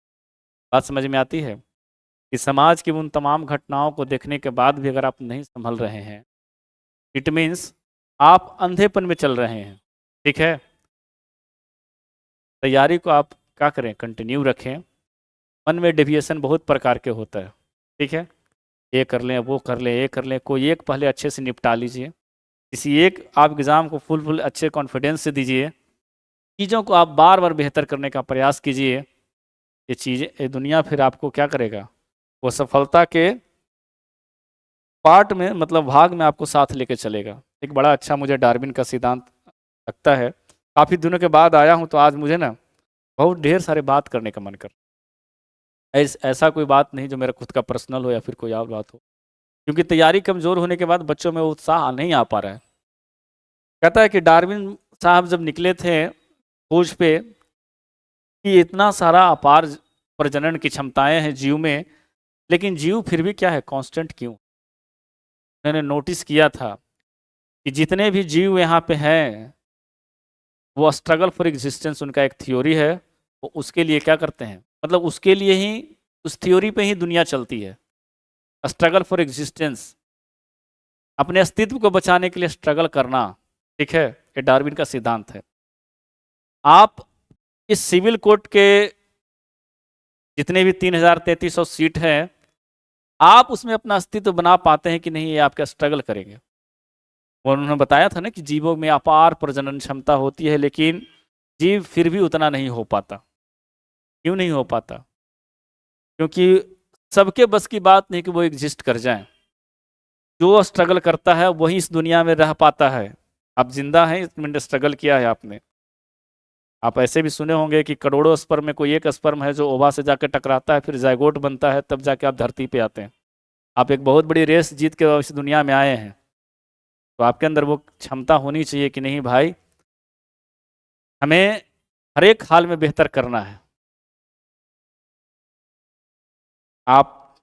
बात समझ में आती है कि समाज की उन तमाम घटनाओं को देखने के बाद भी अगर आप नहीं संभल रहे हैं, इट मीन्स आप अंधेपन में चल रहे हैं, ठीक है। तैयारी को आप क्या करें, कंटिन्यू रखें। मन में डेविएशन बहुत प्रकार के होता है, ठीक है, ये कर लें, वो कर लें, ये कर लें, कोई एक पहले अच्छे से निपटा लीजिए, किसी एक आप एग्ज़ाम को फुल अच्छे कॉन्फिडेंस से दीजिए, चीज़ों को आप बार बार बेहतर करने का प्रयास कीजिए, ये चीज़ें, ये दुनिया फिर आपको क्या करेगा, वो सफलता के पार्ट में, मतलब भाग में आपको साथ लेके चलेगा। एक बड़ा अच्छा मुझे डार्विन का सिद्धांत लगता है, काफ़ी दिनों के बाद आया हूँ तो आज मुझे ना बहुत ढेर सारे बात करने का मन कर, ऐसा कोई बात नहीं जो मेरा खुद का पर्सनल हो या फिर कोई और बात हो, क्योंकि तैयारी कमजोर होने के बाद बच्चों में वो उत्साह नहीं आ पा रहा है। कहता है कि डार्विन साहब जब निकले थे खोज पे कि इतना सारा अपार प्रजनन की क्षमताएं हैं जीव में, लेकिन जीव फिर भी क्या है, कांस्टेंट क्यों? मैंने नोटिस किया था कि जितने भी जीव यहाँ पे हैं वो स्ट्रगल फॉर एग्जिस्टेंस उनका एक थ्योरी है। वो उसके लिए क्या करते हैं, मतलब उसके लिए ही, उस थ्योरी पे ही दुनिया चलती है। स्ट्रगल फॉर एग्जिस्टेंस, अपने अस्तित्व को बचाने के लिए स्ट्रगल करना, ठीक है, ये डार्विन का सिद्धांत है। आप इस सिविल कोड के जितने भी 3300 सीट हैं, आप उसमें अपना अस्तित्व बना पाते हैं कि नहीं, ये आपका स्ट्रगल करेंगे। वो उन्होंने बताया था ना कि जीवों में अपार प्रजनन क्षमता होती है, लेकिन जीव फिर भी उतना नहीं हो पाता। क्यों नहीं हो पाता? क्योंकि सबके बस की बात नहीं कि वो एग्जिस्ट कर जाएं। जो स्ट्रगल करता है वही इस दुनिया में रह पाता है। आप जिंदा हैं, इसमें स्ट्रगल किया है आपने। आप ऐसे भी सुने होंगे कि करोड़ों स्पर्म में कोई एक स्पर्म है जो ओवा से जाकर टकराता है, फिर जायगोट बनता है, तब जाके आप धरती पे आते हैं। आप एक बहुत बड़ी रेस जीत के इस दुनिया में आए हैं, तो आपके अंदर वो क्षमता होनी चाहिए कि नहीं भाई, हमें हर एक हाल में बेहतर करना है। आप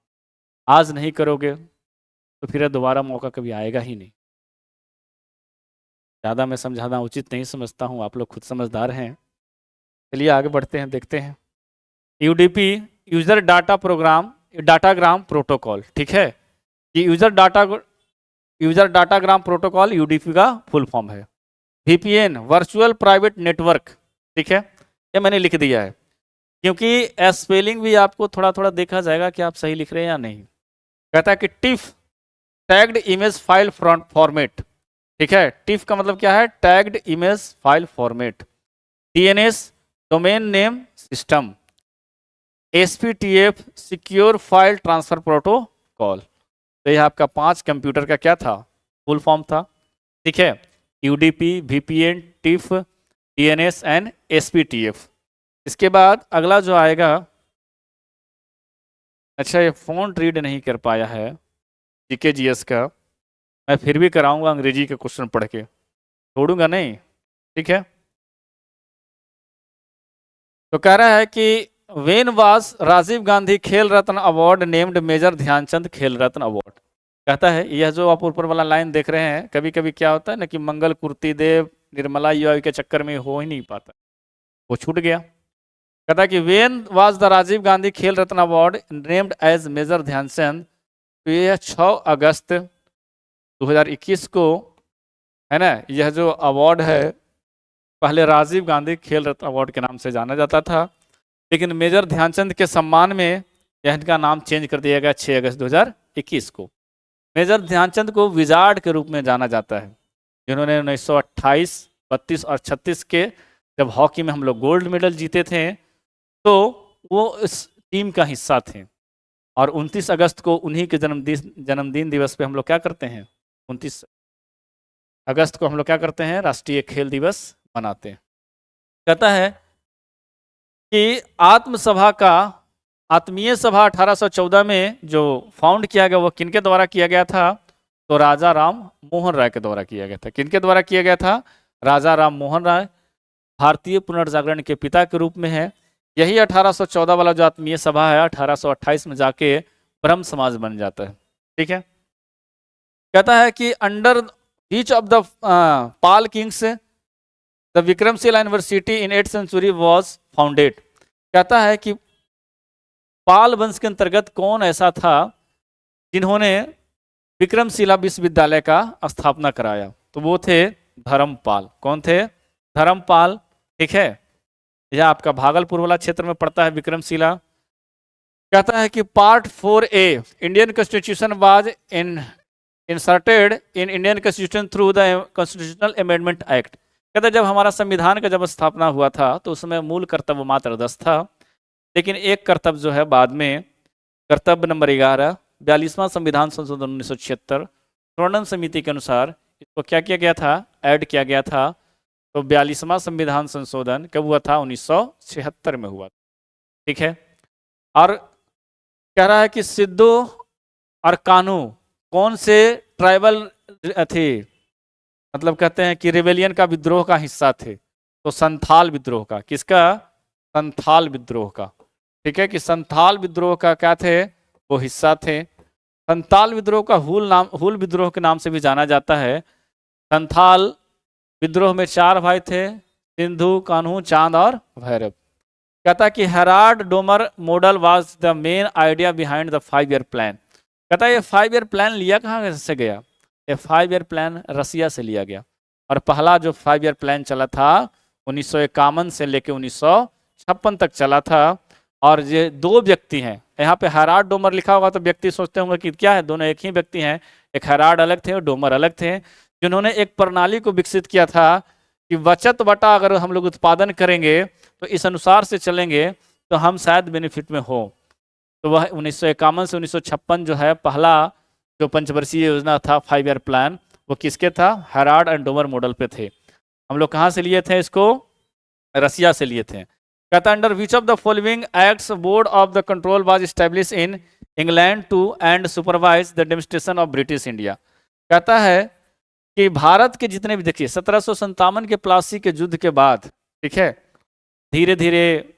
आज नहीं करोगे तो फिर दोबारा मौका कभी आएगा ही नहीं। ज़्यादा मैं समझाना उचित नहीं समझता हूँ, आप लोग खुद समझदार हैं। चलिए आगे बढ़ते हैं, देखते हैं। UDP, user data program datagram protocol, ठीक है। ये यूजर डाटाग्राम प्रोटोकॉल यूडीपी का फुल फॉर्म है। वीपीएन, वर्चुअल प्राइवेट नेटवर्क, ठीक है, ये मैंने लिख दिया है क्योंकि स्पेलिंग भी आपको थोड़ा थोड़ा देखा जाएगा कि आप सही लिख रहे हैं या नहीं। कहता है कि TIFF, tagged image file format, ठीक है। टिफ का मतलब क्या है, tagged image file format. DNS, domain name system. SPTF, secure file transfer protocol. तो यह आपका 5 कंप्यूटर का क्या था, फुल फॉर्म था, ठीक है। UDP, VPN, TIFF, DNS and SPTF. इसके बाद अगला जो आएगा, अच्छा ये फॉन्ट रीड नहीं कर पाया है जीके जीएस का, मैं फिर भी कराऊंगा अंग्रेजी के क्वेश्चन पढ़ के, छोड़ूंगा नहीं, ठीक है। तो कह रहा है कि when was Rajiv Gandhi Khel Ratna award named major Dhyanchand खेल रत्न अवार्ड। कहता है यह जो आप ऊपर वाला लाइन देख रहे हैं, कभी कभी क्या होता है ना कि मंगल कुर्ती देव निर्मला युवा के चक्कर में हो ही नहीं पाता, वो छूट गया। कहता है कि when was the Rajiv Gandhi Khel Ratna award named as Major Dhyanchand. तो यह 6 अगस्त 2021 को है ना, यह जो अवार्ड है पहले राजीव गांधी खेल रत्न अवार्ड के नाम से जाना जाता था, लेकिन मेजर ध्यानचंद के सम्मान में यह इनका नाम चेंज कर दिया गया 6 अगस्त 2021 को। मेजर ध्यानचंद को विजार्ड के रूप में जाना जाता है, जिन्होंने 1928, 32 और 36 के जब हॉकी में हम लोग गोल्ड मेडल जीते थे, तो वो इस टीम का हिस्सा थे। और 29 अगस्त को उन्हीं के जन्मदिन दिवस पे हम लोग क्या करते हैं, 29 अगस्त को हम लोग क्या करते हैं, राष्ट्रीय खेल दिवस मनाते हैं। कहता है कि आत्मसभा का, आत्मीय सभा 1814 में जो फाउंड किया गया वो किनके द्वारा किया गया था, तो राजा राम मोहन राय के द्वारा किया गया था। किनके द्वारा किया गया था, राजा राम मोहन राय, भारतीय पुनर्जागरण के पिता के रूप में है। यही 1814 वाला जो आत्मीय सभा है 1828 में जाके ब्रह्म समाज बन जाता है, ठीक है। कहता है कि under each of the Pala kings the Vikramshila university in 8th century was founded. कहता है कि पाल वंश के अंतर्गत कौन ऐसा था जिन्होंने विक्रमशिला विश्वविद्यालय का स्थापना कराया, तो वो थे धर्मपाल। कौन थे, धर्मपाल, ठीक है। यह आपका भागलपुर वाला क्षेत्र में पड़ता है विक्रमशिला। कहता है कि part 4A Indian constitution was inserted in Indian constitution through the constitutional amendment act. कहता है जब हमारा संविधान का जब स्थापना हुआ था तो उसमें मूल कर्तव्य मात्र 10 था, लेकिन एक कर्तव्य जो है बाद में, कर्तव्य नंबर 11, 42वां संविधान संशोधन 1976 स्वर्णन समिति के अनुसार इसको क्या किया गया था, ऐड किया गया था। तो 42वां संविधान संशोधन कब हुआ था, 1976 में हुआ, ठीक है। और कह रहा है कि सिद्धू और कान्हू कौन से ट्राइबल थे, मतलब कहते हैं कि रेबेलियन का विद्रोह का हिस्सा थे? तो संथाल विद्रोह का। किसका? संथाल विद्रोह का। ठीक है, कि संथाल विद्रोह का क्या थे? वो हिस्सा थे। संथाल विद्रोह का हुल विद्रोह के नाम से भी जाना जाता है। संथाल विद्रोह में 4 भाई थे, सिंधु, कान्हू, चांद और भैरव। कहता है कि Herald Domar model was the main idea behind the 5 year plan. कहता है ये 5 ईयर प्लान लिया कहाँ से गया? ये 5 ईयर प्लान रसिया से लिया गया। और पहला जो 5 ईयर प्लान चला था 1951 से लेकर 1956 तक चला था। और ये 2 व्यक्ति हैं, यहाँ पे हेराल्ड डोमर लिखा होगा तो व्यक्ति सोचते होंगे कि क्या है, दोनों एक ही व्यक्ति हैं। एक हेराल्ड अलग थे और डोमर अलग थे, जिन्होंने एक प्रणाली को विकसित किया था कि बचत बटा अगर हम लोग उत्पादन करेंगे तो इस अनुसार से चलेंगे तो हम शायद बेनिफिट में हो। तो वह 1951 से 1956 जो है पहला जो पंचवर्षीय योजना था 5 ईयर प्लान, वो किसके था? हेराल्ड एंड डोमर मॉडल पे थे। हम लोग कहाँ से लिए थे इसको? रसिया से लिए थे। कहता under which of the following acts board of the control was establish in England to and supervise the demonstration of British India. कहता है कि भारत के जितने भी, देखिए 1757 के प्लासी के युद्ध के बाद, ठीक है, धीरे धीरे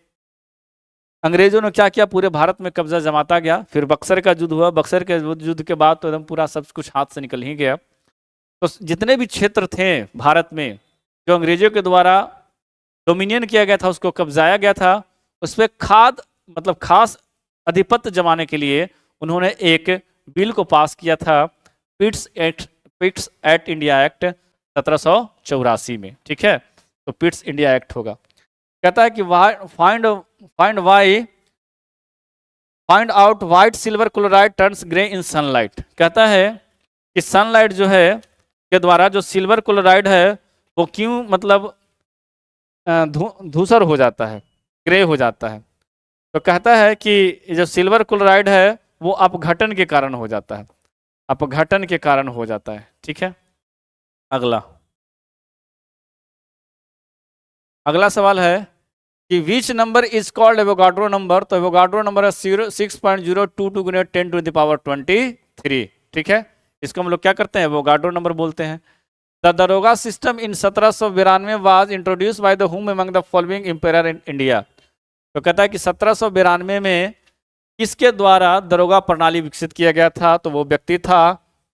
अंग्रेजों ने क्या किया, पूरे भारत में कब्जा जमाता गया। फिर बक्सर का युद्ध हुआ, बक्सर के युद्ध के बाद तो एकदम पूरा सब कुछ हाथ से निकल ही गया। तो जितने भी क्षेत्र थे भारत में जो अंग्रेजों के द्वारा डोमिनियन किया गया था, उसको कब्जाया गया था, उस पर खास अधिपत्य जमाने के लिए उन्होंने एक बिल को पास किया था, पिट्स एट इंडिया एक्ट 1784 में। ठीक है, तो पिट्स इंडिया एक्ट होगा। कहता है कि find out white silver chloride turns grey इन सनलाइट। कहता है कि सनलाइट जो है के द्वारा जो सिल्वर क्लोराइड है वो क्यों धूसर हो जाता है, ग्रे हो जाता है। तो कहता है कि जो सिल्वर क्लोराइड है वो अपघटन के कारण हो जाता है, अपघटन के कारण हो जाता है। ठीक है, अगला सवाल है कि which number is called Avogadro number. तो एवोगाड्रो नंबर है 6.022 गुने 10 टू द पावर 23। ठीक है, इसको हम लोग क्या करते हैं, एवोगाड्रो नंबर बोलते हैं। The daroga system in 1792 was introduce by the whom among the following empire in India. तो कहता है कि 1792 में किसके द्वारा दरोगा प्रणाली विकसित किया गया था? तो वो व्यक्ति था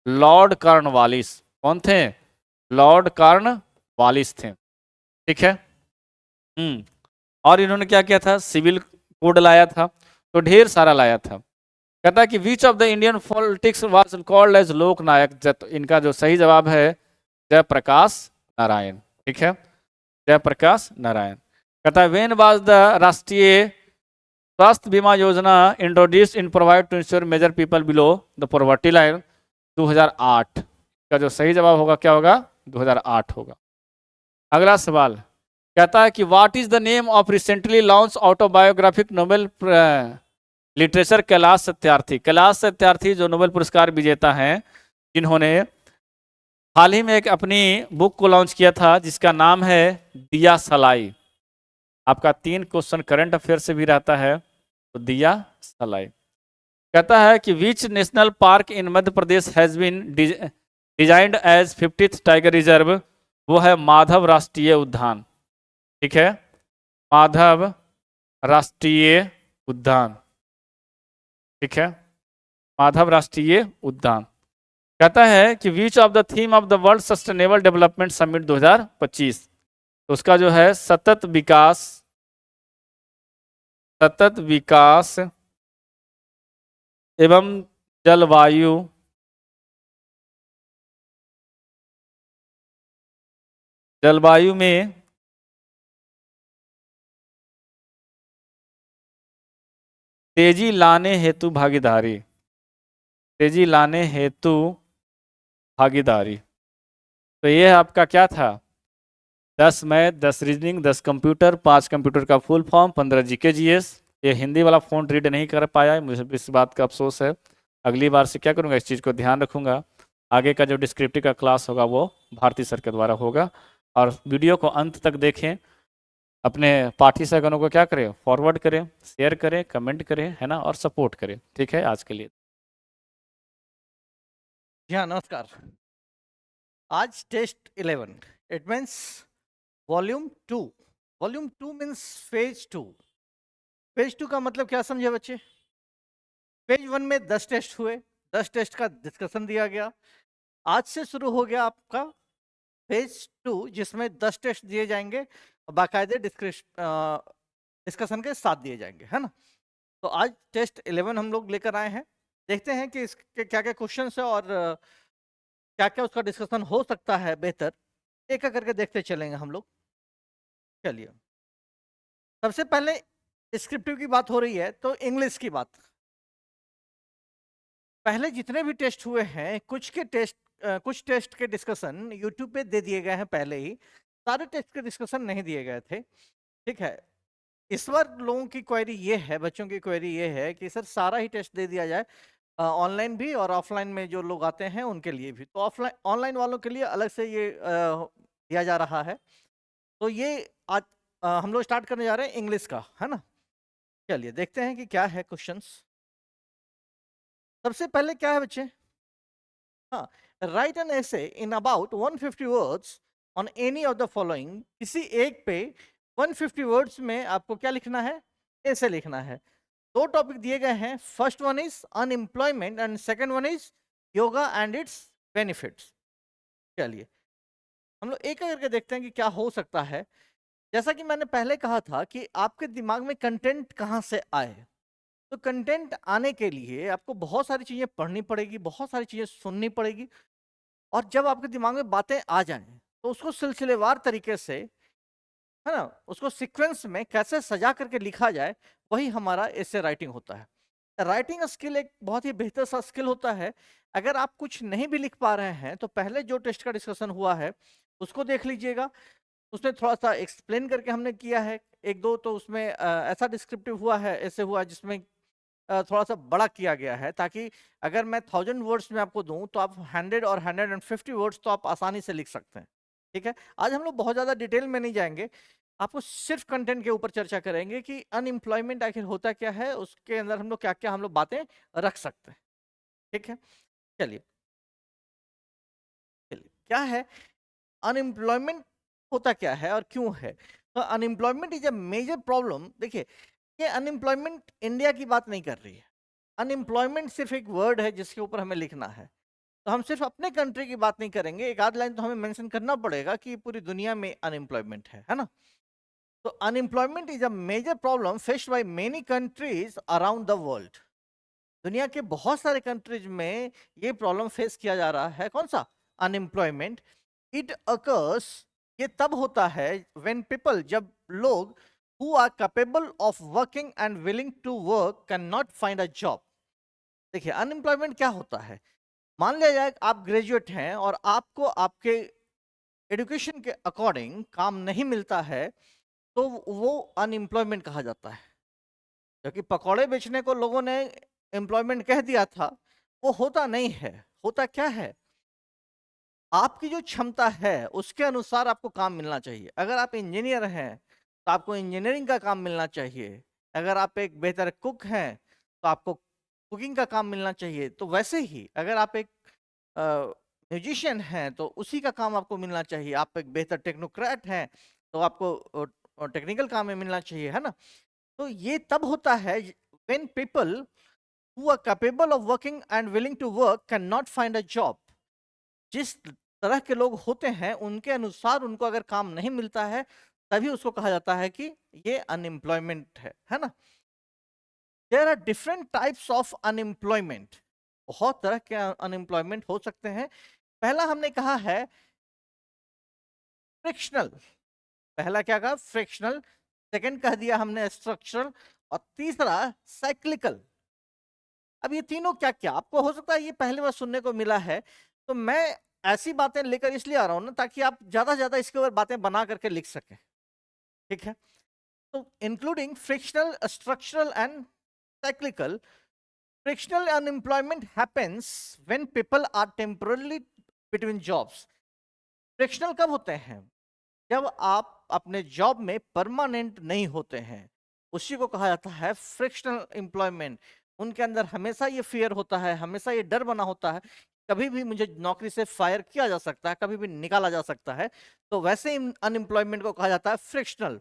लॉर्ड कॉर्नवालिस। कौन थे? लॉर्ड कॉर्नवालिस थे। ठीक है, और इन्होंने क्या किया था? सिविल कोड लाया था, तो ढेर सारा लाया था। कहता है कि which of the Indian politics was called as Loknayak. इनका जो सही जवाब है जयप्रकाश नारायण। ठीक है, जयप्रकाश नारायण। कहता है वेन वाज द राष्ट्रीय Swasthya Bima Yojana introduce in provide to insure major people below the poverty line. 2008 का जो सही जवाब होगा क्या होगा? 2008 होगा। अगला सवाल कहता है कि what is the name of recently launch autobiographic Nobel literature Kailash Satyarthi. Kailash Satyarthi जो नोबेल पुरस्कार विजेता हैं, जिन्होंने हाल ही में एक अपनी बुक को लॉन्च किया था जिसका नाम है दिया सलाई। आपका 3 क्वेश्चन करंट अफेयर से भी रहता है, तो दिया सलाई। कहता है कि which national park in Madhya Pradesh has been designed as 50th tiger reserve. वो है माधव राष्ट्रीय उद्यान। ठीक है, माधव राष्ट्रीय उद्यान। ठीक है, माधव राष्ट्रीय उद्यान। कहता है कि which of the theme of the world sustainable development summit 2025। तो उसका जो है सतत विकास एवं जलवायु में तेजी लाने हेतु भागीदारी। तेजी लाने हेतु भागीदारी। तो ये आपका क्या था? 10 मैथ, 10 रीजनिंग, 10 कंप्यूटर, 5 कंप्यूटर का फुल फॉर्म, 15 जीके जीएस। ये हिंदी वाला फ़ॉन्ट रीड नहीं कर पाया, मुझे इस बात का अफसोस है। अगली बार से क्या करूँगा, इस चीज़ को ध्यान रखूँगा। आगे का जो डिस्क्रिप्टिव का क्लास होगा वो भारती सर के द्वारा होगा। और वीडियो को अंत तक देखें, अपने पाठी सैगनों को क्या करें, फॉरवर्ड करें, शेयर करें, कमेंट करें, है ना, और सपोर्ट करें। ठीक है, आज के लिए। जी हाँ, नमस्कार। आज test 11, it means volume 2। Volume 2 means phase 2। Phase 2 का मतलब क्या समझे बच्चे? फेज 1 में 10 टेस्ट हुए, 10 टेस्ट का डिस्कशन दिया गया। आज से शुरू हो गया आपका फेज 2, जिसमें 10 टेस्ट दिए जाएंगे और बाकायदे डिस्कशन के साथ दिए जाएंगे, है ना? तो आज टेस्ट 11 हम लोग लेकर आए हैं। देखते हैं कि इसके क्या क्या क्वेश्चन है और क्या क्या उसका डिस्कशन हो सकता है बेहतर। एक एक करके देखते चलेंगे हम लोग। चलिए, सबसे पहले डिस्क्रिप्टिव की बात हो रही है तो इंग्लिश की बात। पहले जितने भी टेस्ट हुए हैं, कुछ टेस्ट के डिस्कशन यूट्यूब पे दे दिए गए हैं पहले ही। सारे टेस्ट के डिस्कशन नहीं दिए गए थे, ठीक है। इस बार लोगों की क्वेरी ये है, बच्चों की क्वेरी ये है कि सर सारा ही टेस्ट दे दिया जाए, ऑनलाइन भी और ऑफलाइन में जो लोग आते हैं उनके लिए भी। तो ऑफलाइन ऑनलाइन वालों के लिए अलग से ये दिया जा रहा है। तो ये आज हम लोग स्टार्ट करने जा रहे हैं इंग्लिश का, है ना? चलिए देखते हैं कि क्या है क्वेश्चंस। सबसे पहले क्या है बच्चे? हाँ, right an essay in about 150 words on any of the following. किसी एक पे 150 वर्ड्स में आपको क्या लिखना है? ऐसे लिखना है। दो टॉपिक दिए गए हैं, first one is unemployment and second one is yoga and it's benefits. चलिए हम लोग एक करके देखते हैं कि क्या हो सकता है। जैसा कि मैंने पहले कहा था कि आपके दिमाग में कंटेंट कहाँ से आए, तो कंटेंट आने के लिए आपको बहुत सारी चीजें पढ़नी पड़ेगी, बहुत सारी चीजें सुननी पड़ेगी। और जब आपके दिमाग में बातें आ जाएं तो उसको सिलसिलेवार तरीके से, है ना, उसको सीक्वेंस में कैसे सजा करके लिखा जाए, वही हमारा ऐसे राइटिंग होता है। राइटिंग स्किल एक बहुत ही बेहतर सा स्किल होता है। अगर आप कुछ नहीं भी लिख पा रहे हैं तो पहले जो टेस्ट का डिस्कशन हुआ है उसको देख लीजिएगा। उसमें थोड़ा सा एक्सप्लेन करके हमने किया है। एक दो तो उसमें ऐसा डिस्क्रिप्टिव हुआ है, ऐसे हुआ जिसमें थोड़ा सा बड़ा किया गया है, ताकि अगर मैं 1000 वर्ड्स में आपको दूं तो आप 100 और 150 वर्ड्स तो आप आसानी से लिख सकते हैं, ठीक है। आज हम लोग बहुत ज़्यादा डिटेल में नहीं जाएंगे, आपको सिर्फ कंटेंट के ऊपर चर्चा करेंगे कि अनएम्प्लॉयमेंट आखिर होता क्या है, उसके अंदर हम लोग क्या क्या हम लोग बातें रख सकते हैं, ठीक है। चलिए चलिए, क्या है अनएम्प्लॉयमेंट, होता क्या है और क्यों है? तो unemployment is a major problem. देखिए, ये अनएम्प्लॉयमेंट इंडिया की बात नहीं कर रही है। अनएम्प्लॉयमेंट सिर्फ एक वर्ड है जिसके ऊपर हमें लिखना है। तो हम सिर्फ अपने कंट्री की बात नहीं करेंगे, एक आध लाइन तो हमें मेंशन करना पड़ेगा कि पूरी दुनिया में अनएम्प्लॉयमेंट है ना? तो unemployment is a major problem faced by many countries around the world. दुनिया के बहुत सारे कंट्रीज में ये प्रॉब्लम फेस किया जा रहा है। कौन सा? अनएम्प्लॉयमेंट। इट अकर्स, ये तब होता है व्हेन पीपल, जब लोग who are capable of working and willing to work can not find a job. देखिए, अनएम्प्लॉयमेंट क्या होता है? मान लिया जाए आप ग्रेजुएट हैं और आपको आपके एजुकेशन के अकॉर्डिंग काम नहीं मिलता है, तो वो अनएम्प्लॉयमेंट कहा जाता है। क्योंकि पकौड़े बेचने को लोगों ने एम्प्लॉयमेंट कह दिया था, वो होता नहीं है। होता क्या है? आपकी जो क्षमता है उसके अनुसार आपको काम मिलना चाहिए। अगर आप इंजीनियर हैं तो आपको इंजीनियरिंग का काम मिलना चाहिए। अगर आप एक बेहतर कुक हैं तो आपको कुकिंग का काम मिलना चाहिए। तो वैसे ही अगर आप एक म्यूजिशियन हैं तो उसी का काम आपको मिलना चाहिए। आप एक बेहतर टेक्नोक्रेट हैं तो आपको टेक्निकल काम में मिलना चाहिए, है ना? तो ये तब होता है when people who are capable of working and willing to work can not find a job. जिस तरह के लोग होते हैं उनके अनुसार उनको अगर काम नहीं मिलता है, तभी उसको कहा जाता है कि ये अनएम्प्लॉयमेंट है ना? There are different types of unemployment. बहुत तरह के अनएम्प्लॉयमेंट हो सकते हैं। पहला हमने कहा है फ्रिक्शनल। पहला क्या कहा? फ्रिक्शनल। सेकंड कह दिया हमने स्ट्रक्चरल, और तीसरा साइक्लिकल। अब ये तीनों क्या क्या आपको हो सकता है ये पहली बार सुनने को मिला है, तो मैं ऐसी बातें लेकर इसलिए आ रहा हूं ना ताकि आप ज्यादा से ज्यादा इसके ऊपर बातें बना करके लिख सकें, ठीक है। तो including frictional, structural and cyclical. Frictional unemployment happens when people are temporarily between jobs. Frictional कब होते हैं? जब आप अपने जॉब में परमानेंट नहीं होते हैं, उसी को कहा जाता है फ्रिक्शनल एम्प्लॉयमेंट। उनके अंदर हमेशा ये फियर होता है, हमेशा ये डर बना होता है कभी भी मुझे नौकरी से फायर किया जा सकता है, कभी भी निकाला जा सकता है, तो वैसे अनएम्प्लॉयमेंट को कहा जाता है frictional.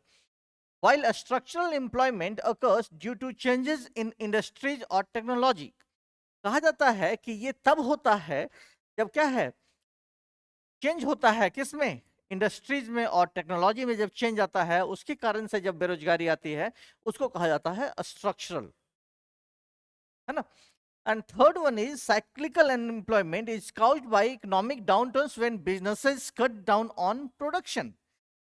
While a structural employment occurs due to changes in industries or technology, कहा जाता है कि ये तब होता है जब क्या है, चेंज होता है किसमें, इंडस्ट्रीज में और टेक्नोलॉजी में जब चेंज आता है उसके कारण से जब बेरोजगारी आती है उसको कहा जाता है स्ट्रक्चरल, है ना। And third one is cyclical unemployment is caused by economic downturns when businesses cut down on production।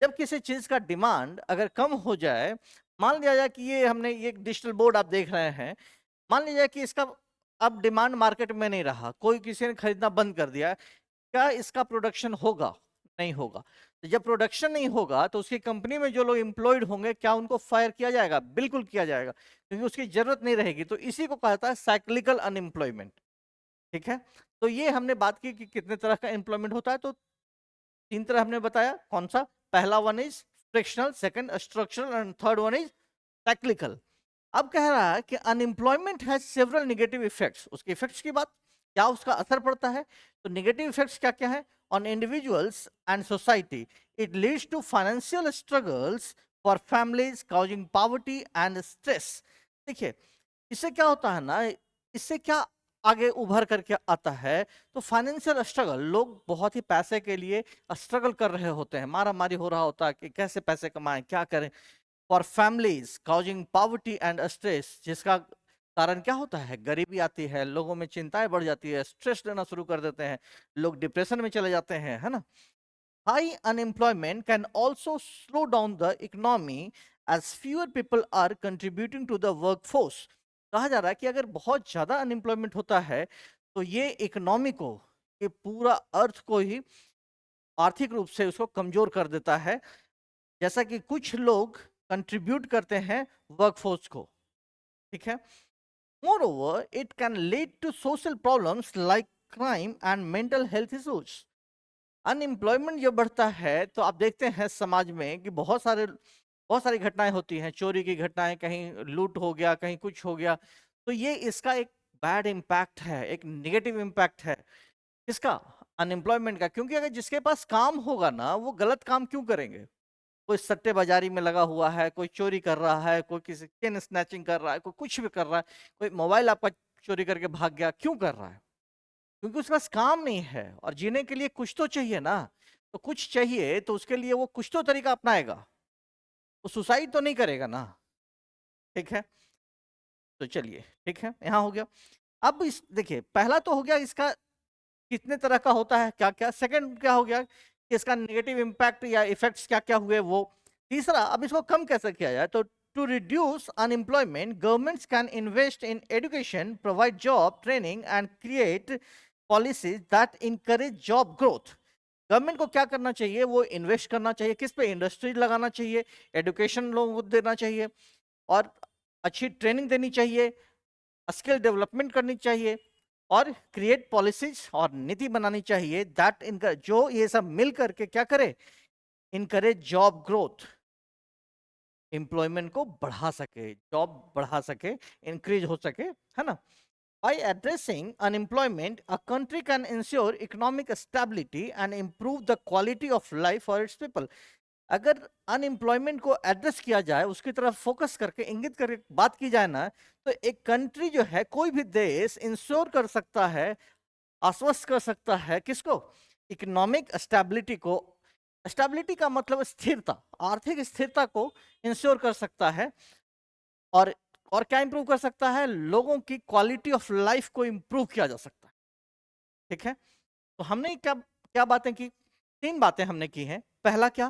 जब किसी चीज का डिमांड अगर कम हो जाए, मान लिया जाए कि ये हमने ये डिजिटल बोर्ड आप देख रहे हैं, मान लीजिए कि इसका अब डिमांड मार्केट में नहीं रहा, कोई किसी ने खरीदना बंद कर दिया, क्या इसका प्रोडक्शन होगा? नहीं होगा। तो जब प्रोडक्शन नहीं होगा तो उसकी कंपनी में जो लोग एम्प्लॉयड होंगे क्या उनको फायर किया जाएगा? बिल्कुल किया जाएगा, क्योंकि उसकी जरूरत नहीं रहेगी। तो इसी को कहा जाता है साइक्लिकल अनएम्प्लॉयमेंट। ठीक है, तो ये हमने बात की कि कितने तरह का एम्प्लॉयमेंट होता है। तो तीन तरह हमने बताया, कौन सा? पहला one is frictional, second structural and third one is cyclical. अब कह रहा है कि unemployment has several negative effects. उसके इफेक्ट्स की बात, क्या उसका असर पड़ता है? तो नेगेटिव इफेक्ट्स क्या क्या है on individuals and society? It leads to financial struggles for families causing poverty and stress. देखिए, इससे क्या होता है ना, इससे क्या आगे उभर करके आता है, तो फाइनेंशियल स्ट्रगल, लोग बहुत ही पैसे के लिए स्ट्रगल कर रहे होते हैं, मारा मारी हो रहा होता है कि कैसे पैसे कमाएं, क्या करें। For families causing poverty and stress, जिसका कारण क्या होता है? गरीबी आती है, लोगों में चिंताएं बढ़ जाती है, स्ट्रेस लेना शुरू कर देते हैं, लोग डिप्रेशन में चले जाते हैं, है ना। High unemployment can also slow down the economy as fewer people are contributing to the workforce. कहा जा रहा है कि अगर बहुत ज्यादा अनएम्प्लॉयमेंट होता है तो ये इकोनॉमी को, ये पूरा अर्थ को ही आर्थिक रूप से उसको कमजोर कर देता है, जैसा कि कुछ लोग कंट्रीब्यूट करते हैं वर्कफोर्स को। ठीक है, moreover it can lead to social problems like crime and mental health issues. Unemployment जब बढ़ता है तो आप देखते हैं समाज में कि बहुत सारी घटनाएं होती हैं, चोरी की घटनाएं, कहीं लूट हो गया, कहीं कुछ हो गया। तो ये इसका एक बैड इम्पैक्ट है, एक नेगेटिव इम्पैक्ट है। किसका? अनएम्प्लॉयमेंट का। क्योंकि अगर जिसके पास काम होगा ना, वो गलत काम क्यों करेंगे? कोई सट्टेबाजारी में लगा हुआ है, कोई चोरी कर रहा है, कोई किसी चेन स्नैचिंग कर रहा है, कोई कुछ भी कर रहा है, कोई मोबाइल आपका चोरी करके भाग गया, क्यों कर रहा है? क्योंकि उसके पास काम नहीं है, और जीने के लिए कुछ तो चाहिए ना। तो कुछ चाहिए तो उसके लिए वो कुछ तो तरीका अपनाएगा, वो सुसाइड तो नहीं करेगा ना। ठीक है, तो चलिए, ठीक है, यहाँ हो गया। अब इस देखिए, पहला तो हो गया इसका कितने तरह का होता है, क्या क्या। सेकंड क्या हो गया कि इसका नेगेटिव इम्पैक्ट या इफेक्ट्स क्या क्या हुए वो। तीसरा, अब इसको कम कैसे किया जाए? तो to reduce unemployment governments can invest in education, provide job training and create policies that encourage job growth. Government को क्या करना चाहिए? वो इन्वेस्ट करना चाहिए, किस पे? इंडस्ट्रीज लगाना चाहिए, एजुकेशन लोगों को देना चाहिए, और अच्छी ट्रेनिंग देनी चाहिए, स्किल डेवलपमेंट करनी चाहिए, और क्रिएट पॉलिसीज और नीति बनानी चाहिए दैट इनका जो ये सब मिल करके क्या करे? इनकरेज जॉब ग्रोथ, एम्प्लॉयमेंट को बढ़ा सके, जॉब बढ़ा सके, इंक्रीज हो सके, है ना। By addressing unemployment, a country can ensure economic stability and improve the quality of life for its people. अगर अनएम्प्लॉयमेंट को एड्रेस किया जाए, उसकी तरफ फोकस करके, इंगित करके बात की जाए ना, तो एक कंट्री जो है, कोई भी देश इंश्योर कर सकता है, आश्वस्त कर सकता है किसको? इकोनॉमिक स्टेबिलिटी को। स्टेबिलिटी का मतलब स्थिरता, आर्थिक स्थिरता को इंश्योर कर सकता है, और और क्या इंप्रूव कर सकता है? लोगों की क्वालिटी ऑफ लाइफ को इंप्रूव किया जा सकता है। ठीक है, तो हमने क्या क्या बातें की? तीन बातें हमने की हैं। पहला क्या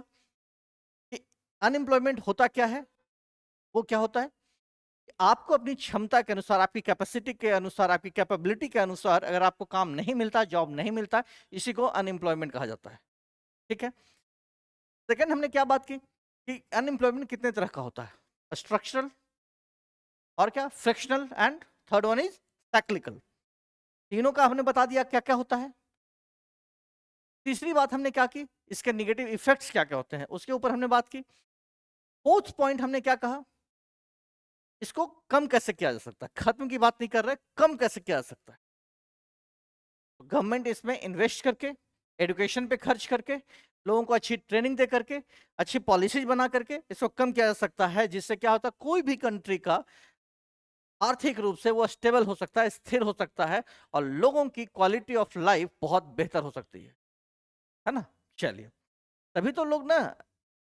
कि अनएम्प्लॉयमेंट होता क्या है, वो क्या होता है? आपको अपनी क्षमता के अनुसार, आपकी कैपेसिटी के अनुसार, आपकी कैपेबिलिटी के अनुसार अगर आपको काम नहीं मिलता, जॉब नहीं मिलता, इसी को अनएम्प्लॉयमेंट कहा जाता है। ठीक है, सेकंड हमने क्या बात की कि अनएम्प्लॉयमेंट कितने तरह का होता है? स्ट्रक्चरल, और क्या? Frictional, and third one is cyclical. तीनों का हमने बता दिया क्या क्या होता है। तीसरी बात हमने क्या की? इसके नेगेटिव इफेक्ट्स क्या क्या होते हैं, उसके ऊपर हमने बात की। फोर्थ पॉइंट हमने क्या कहा? इसको कम कैसे किया जा सकता है। खत्म की बात नहीं कर रहे, कम कैसे किया जा सकता है। गवर्नमेंट इसमें इन्वेस्ट करके, एजुकेशन पे खर्च करके, लोगों को अच्छी ट्रेनिंग दे करके, अच्छी पॉलिसीज बना करके इसको कम किया जा सकता है, जिससे क्या होता है कोई भी कंट्री का आर्थिक रूप से वो स्टेबल हो सकता है, स्थिर हो सकता है, और लोगों की क्वालिटी ऑफ लाइफ बहुत बेहतर हो सकती है ना। चलिए, तभी तो लोग ना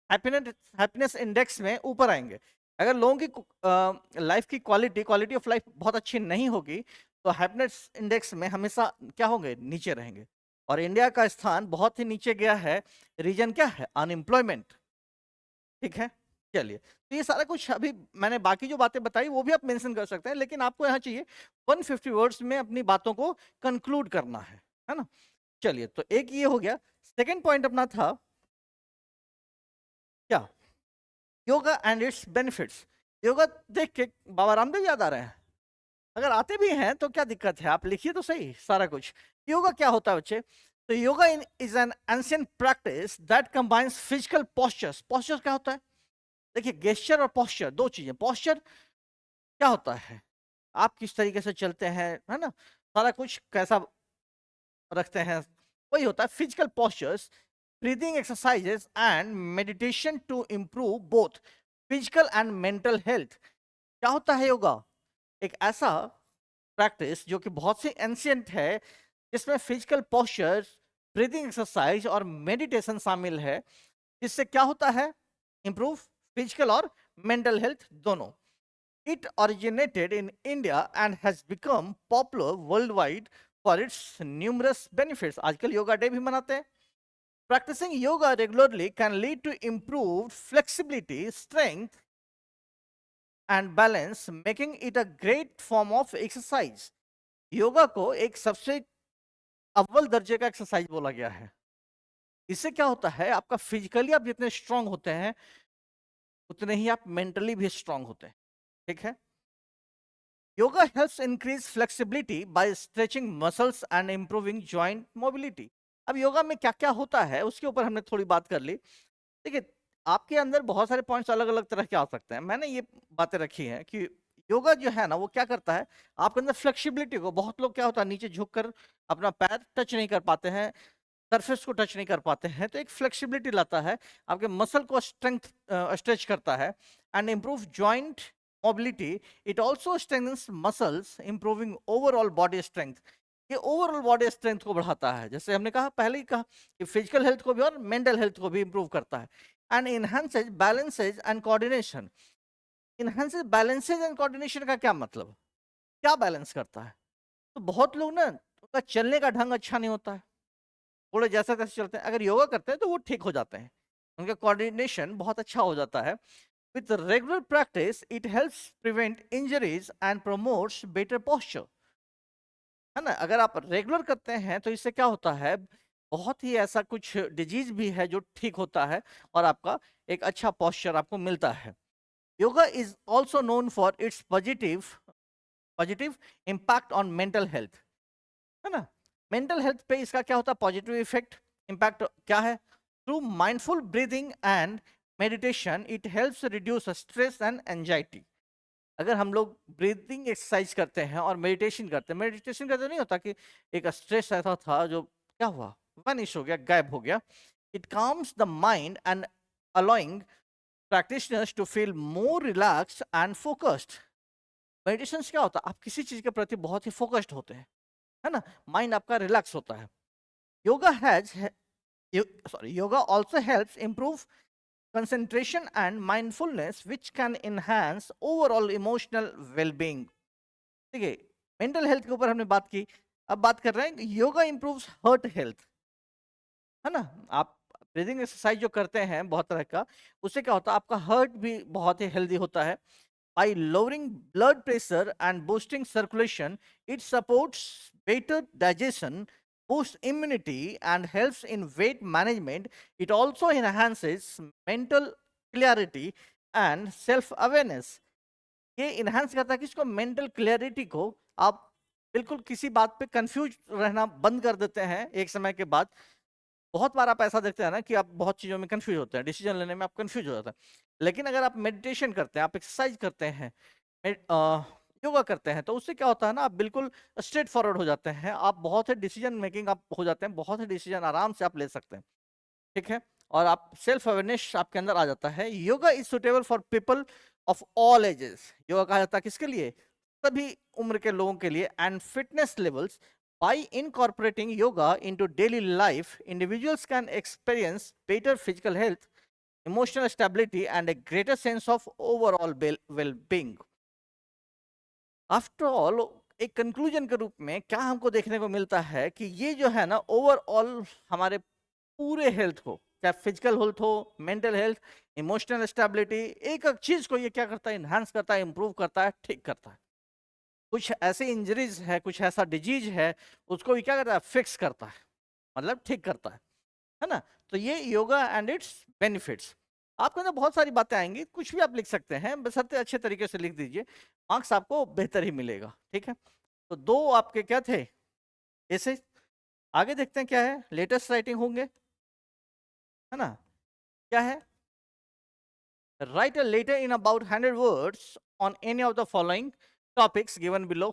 हैप्पीनेस हैप्पीनेस इंडेक्स में ऊपर आएंगे। अगर लोगों की लाइफ की क्वालिटी ऑफ लाइफ बहुत अच्छी नहीं होगी तो हैप्पीनेस इंडेक्स में हमेशा क्या होंगे, नीचे रहेंगे। और इंडिया का स्थान बहुत ही नीचे गया है। रीजन क्या है, अनएम्प्लॉयमेंट। ठीक है, चलिए, तो ये सारा कुछ अभी मैंने बाकी जो बातें बताई वो भी आप मेंशन कर सकते हैं, लेकिन आपको यहाँ चाहिए 150 वर्ड्स में अपनी बातों को कंक्लूड करना है ना। चलिए, तो एक ये हो गया। सेकेंड पॉइंट अपना था क्या, yoga and it's benefits. Yoga देख के बाबा रामदेव याद आ रहे हैं? अगर आते भी हैं तो क्या दिक्कत है, आप लिखिए तो सही सारा कुछ। योगा क्या होता है बच्चे? तो yoga is an ancient practice that combines physical postures. Posture क्या होता है? देखिए, गेस्चर और पोस्चर दो चीजें। पोस्चर क्या होता है, आप किस तरीके से चलते हैं, है ना, सारा कुछ कैसा रखते हैं, वही होता है physical postures. Breathing exercises and meditation to improve both physical and mental health. क्या होता है योगा? एक ऐसा प्रैक्टिस जो कि बहुत से एंशिएंट है, जिसमें फिजिकल पोस्चर, ब्रीदिंग एक्सरसाइज और मेडिटेशन शामिल है, जिससे क्या होता है, इंप्रूव फिजिकल और मेंटल हेल्थ दोनों। It originated in India and has become popular worldwide for its numerous benefits. आजकल योगा डे भी मनाते हैं। Practicing yoga regularly can lead to improved flexibility, strength and balance, making it a great form of exercise. Yoga को एक सबसे अव्वल दर्जे का एक्सरसाइज बोला गया है। इससे क्या होता है, आपका फिजिकली आप जितने स्ट्रांग होते हैं उतने ही आप मेंटली भी स्ट्रांग होते हैं। ठीक है, yoga helps increase flexibility by stretching muscles and improving joint mobility. अब योगा में क्या क्या होता है उसके ऊपर हमने थोड़ी बात कर ली। देखिए, आपके अंदर बहुत सारे पॉइंट्स अलग अलग तरह के आ सकते हैं। मैंने ये बातें रखी हैं कि योगा जो है ना वो क्या करता है, आपके अंदर फ्लेक्सिबिलिटी को, बहुत लोग क्या होता है नीचे झुक कर अपना पैर टच नहीं कर पाते हैं, सरफेस को टच नहीं कर पाते हैं, तो एक फ्लेक्सिबिलिटी लाता है, आपके मसल को स्ट्रेच करता है and improve joint mobility. It also strengthens muscles, improving overall body strength. ये ओवरऑल बॉडी स्ट्रेंथ को बढ़ाता है, जैसे हमने कहा पहले ही कहा कि फिजिकल हेल्थ को भी और मेंटल हेल्थ को भी इंप्रूव करता है। And enhances balances and coordination. Enhances balances and coordination का क्या मतलब, क्या बैलेंस करता है? तो बहुत लोग ना, उनका चलने का ढंग अच्छा नहीं होता है, थोड़े जैसा तैसे चलते हैं, अगर योगा करते हैं तो वो ठीक हो जाते हैं, उनका कोऑर्डिनेशन बहुत अच्छा हो जाता है। With regular practice it helps prevent injuries and promotes better posture, है ना। अगर आप रेगुलर करते हैं तो इससे क्या होता है, बहुत ही ऐसा कुछ डिजीज भी है जो ठीक होता है और आपका एक अच्छा पोस्चर आपको मिलता है। Yoga is also known for its positive impact on mental health, है ना। मेंटल हेल्थ पे इसका क्या होता है, पॉजिटिव इफेक्ट, इम्पैक्ट क्या है? Through mindful breathing and meditation it helps reduce stress and anxiety. अगर हम लोग ब्रीदिंग एक्सरसाइज करते हैं और मेडिटेशन करते हैं, मेडिटेशन करते नहीं होता कि एक स्ट्रेस ऐसा था जो क्या हुआ, वनिश हो गया, गायब हो गया। It calms the mind and allowing practitioners to feel more relaxed and focused. Meditation क्या होता है, आप किसी चीज के प्रति बहुत ही फोकस्ड होते हैं, है ना, माइंड आपका रिलैक्स होता है। Yoga yoga also helps improve concentration and mindfulness which can enhance overall emotional well-being। ठीक है, मेंटल हेल्थ के ऊपर हमने बात की, अब बात कर रहे हैं योगा इंप्रूव्स हार्ट हेल्थ, है ना। आप ब्रीदिंग एक्सरसाइज जो करते हैं बहुत तरह का, उससे क्या होता है, आपका हार्ट भी बहुत ही हेल्दी होता है। by lowering blood pressure and boosting circulation it supports better digestion, boosts immunity and helps in weight management. It also enhances mental clarity and self awareness। ये इनहांस करता है किसको, मेंटल क्लैरिटी को। आप बिल्कुल किसी बात पे कंफ्यूज रहना बंद कर देते हैं एक समय के बाद। बहुत बार आप ऐसा देखते हैं ना कि आप बहुत चीज़ों में कंफ्यूज होते हैं, डिसीजन लेने में आप कंफ्यूज हो जाते हैं। लेकिन अगर आप मेडिटेशन करते हैं, आप एक्सरसाइज करते हैं, योगा करते हैं तो उससे क्या होता है ना, आप बिल्कुल स्ट्रेट फॉरवर्ड हो जाते हैं, आप बहुत से डिसीजन मेकिंग आप हो जाते हैं, बहुत से डिसीजन आराम से आप ले सकते हैं, ठीक है, और आप सेल्फ अवेयरनेस आपके अंदर आ जाता है। Yoga is suitable for people of all ages, yoga कहा जाता है किसके लिए, सभी उम्र के लोगों के लिए, and fitness levels. By incorporating yoga into daily life, individuals can experience better physical health, emotional stability, and a greater sense of overall well-being. After all, एक कंक्लूजन के रूप में क्या हमको देखने को मिलता है कि ये जो है ना ओवरऑल हमारे पूरे हेल्थ को, चाहे फिजिकल हेल्थ हो, मेंटल हेल्थ, इमोशनल स्टेबिलिटी, एक एक चीज को ये क्या करता है, इन्हांस करता है, इंप्रूव करता है, ठीक करता है। कुछ ऐसे इंजरीज है, कुछ ऐसा डिजीज है, उसको ये क्या करता है, फिक्स करता है, मतलब ठीक करता है ना। तो ये योगा एंड इट्स बेनिफिट्स। आपके अंदर बहुत सारी बातें आएंगी, कुछ भी आप लिख सकते हैं, बशर्ते अच्छे तरीके से लिख दीजिए, मार्क्स आपको बेहतर ही मिलेगा, ठीक है। तो दो आपके क्या थे ऐसे, आगे देखते हैं क्या है, लेटेस्ट राइटिंग होंगे, है ना। क्या है, write a letter in about 100 words on any of the following topics given below.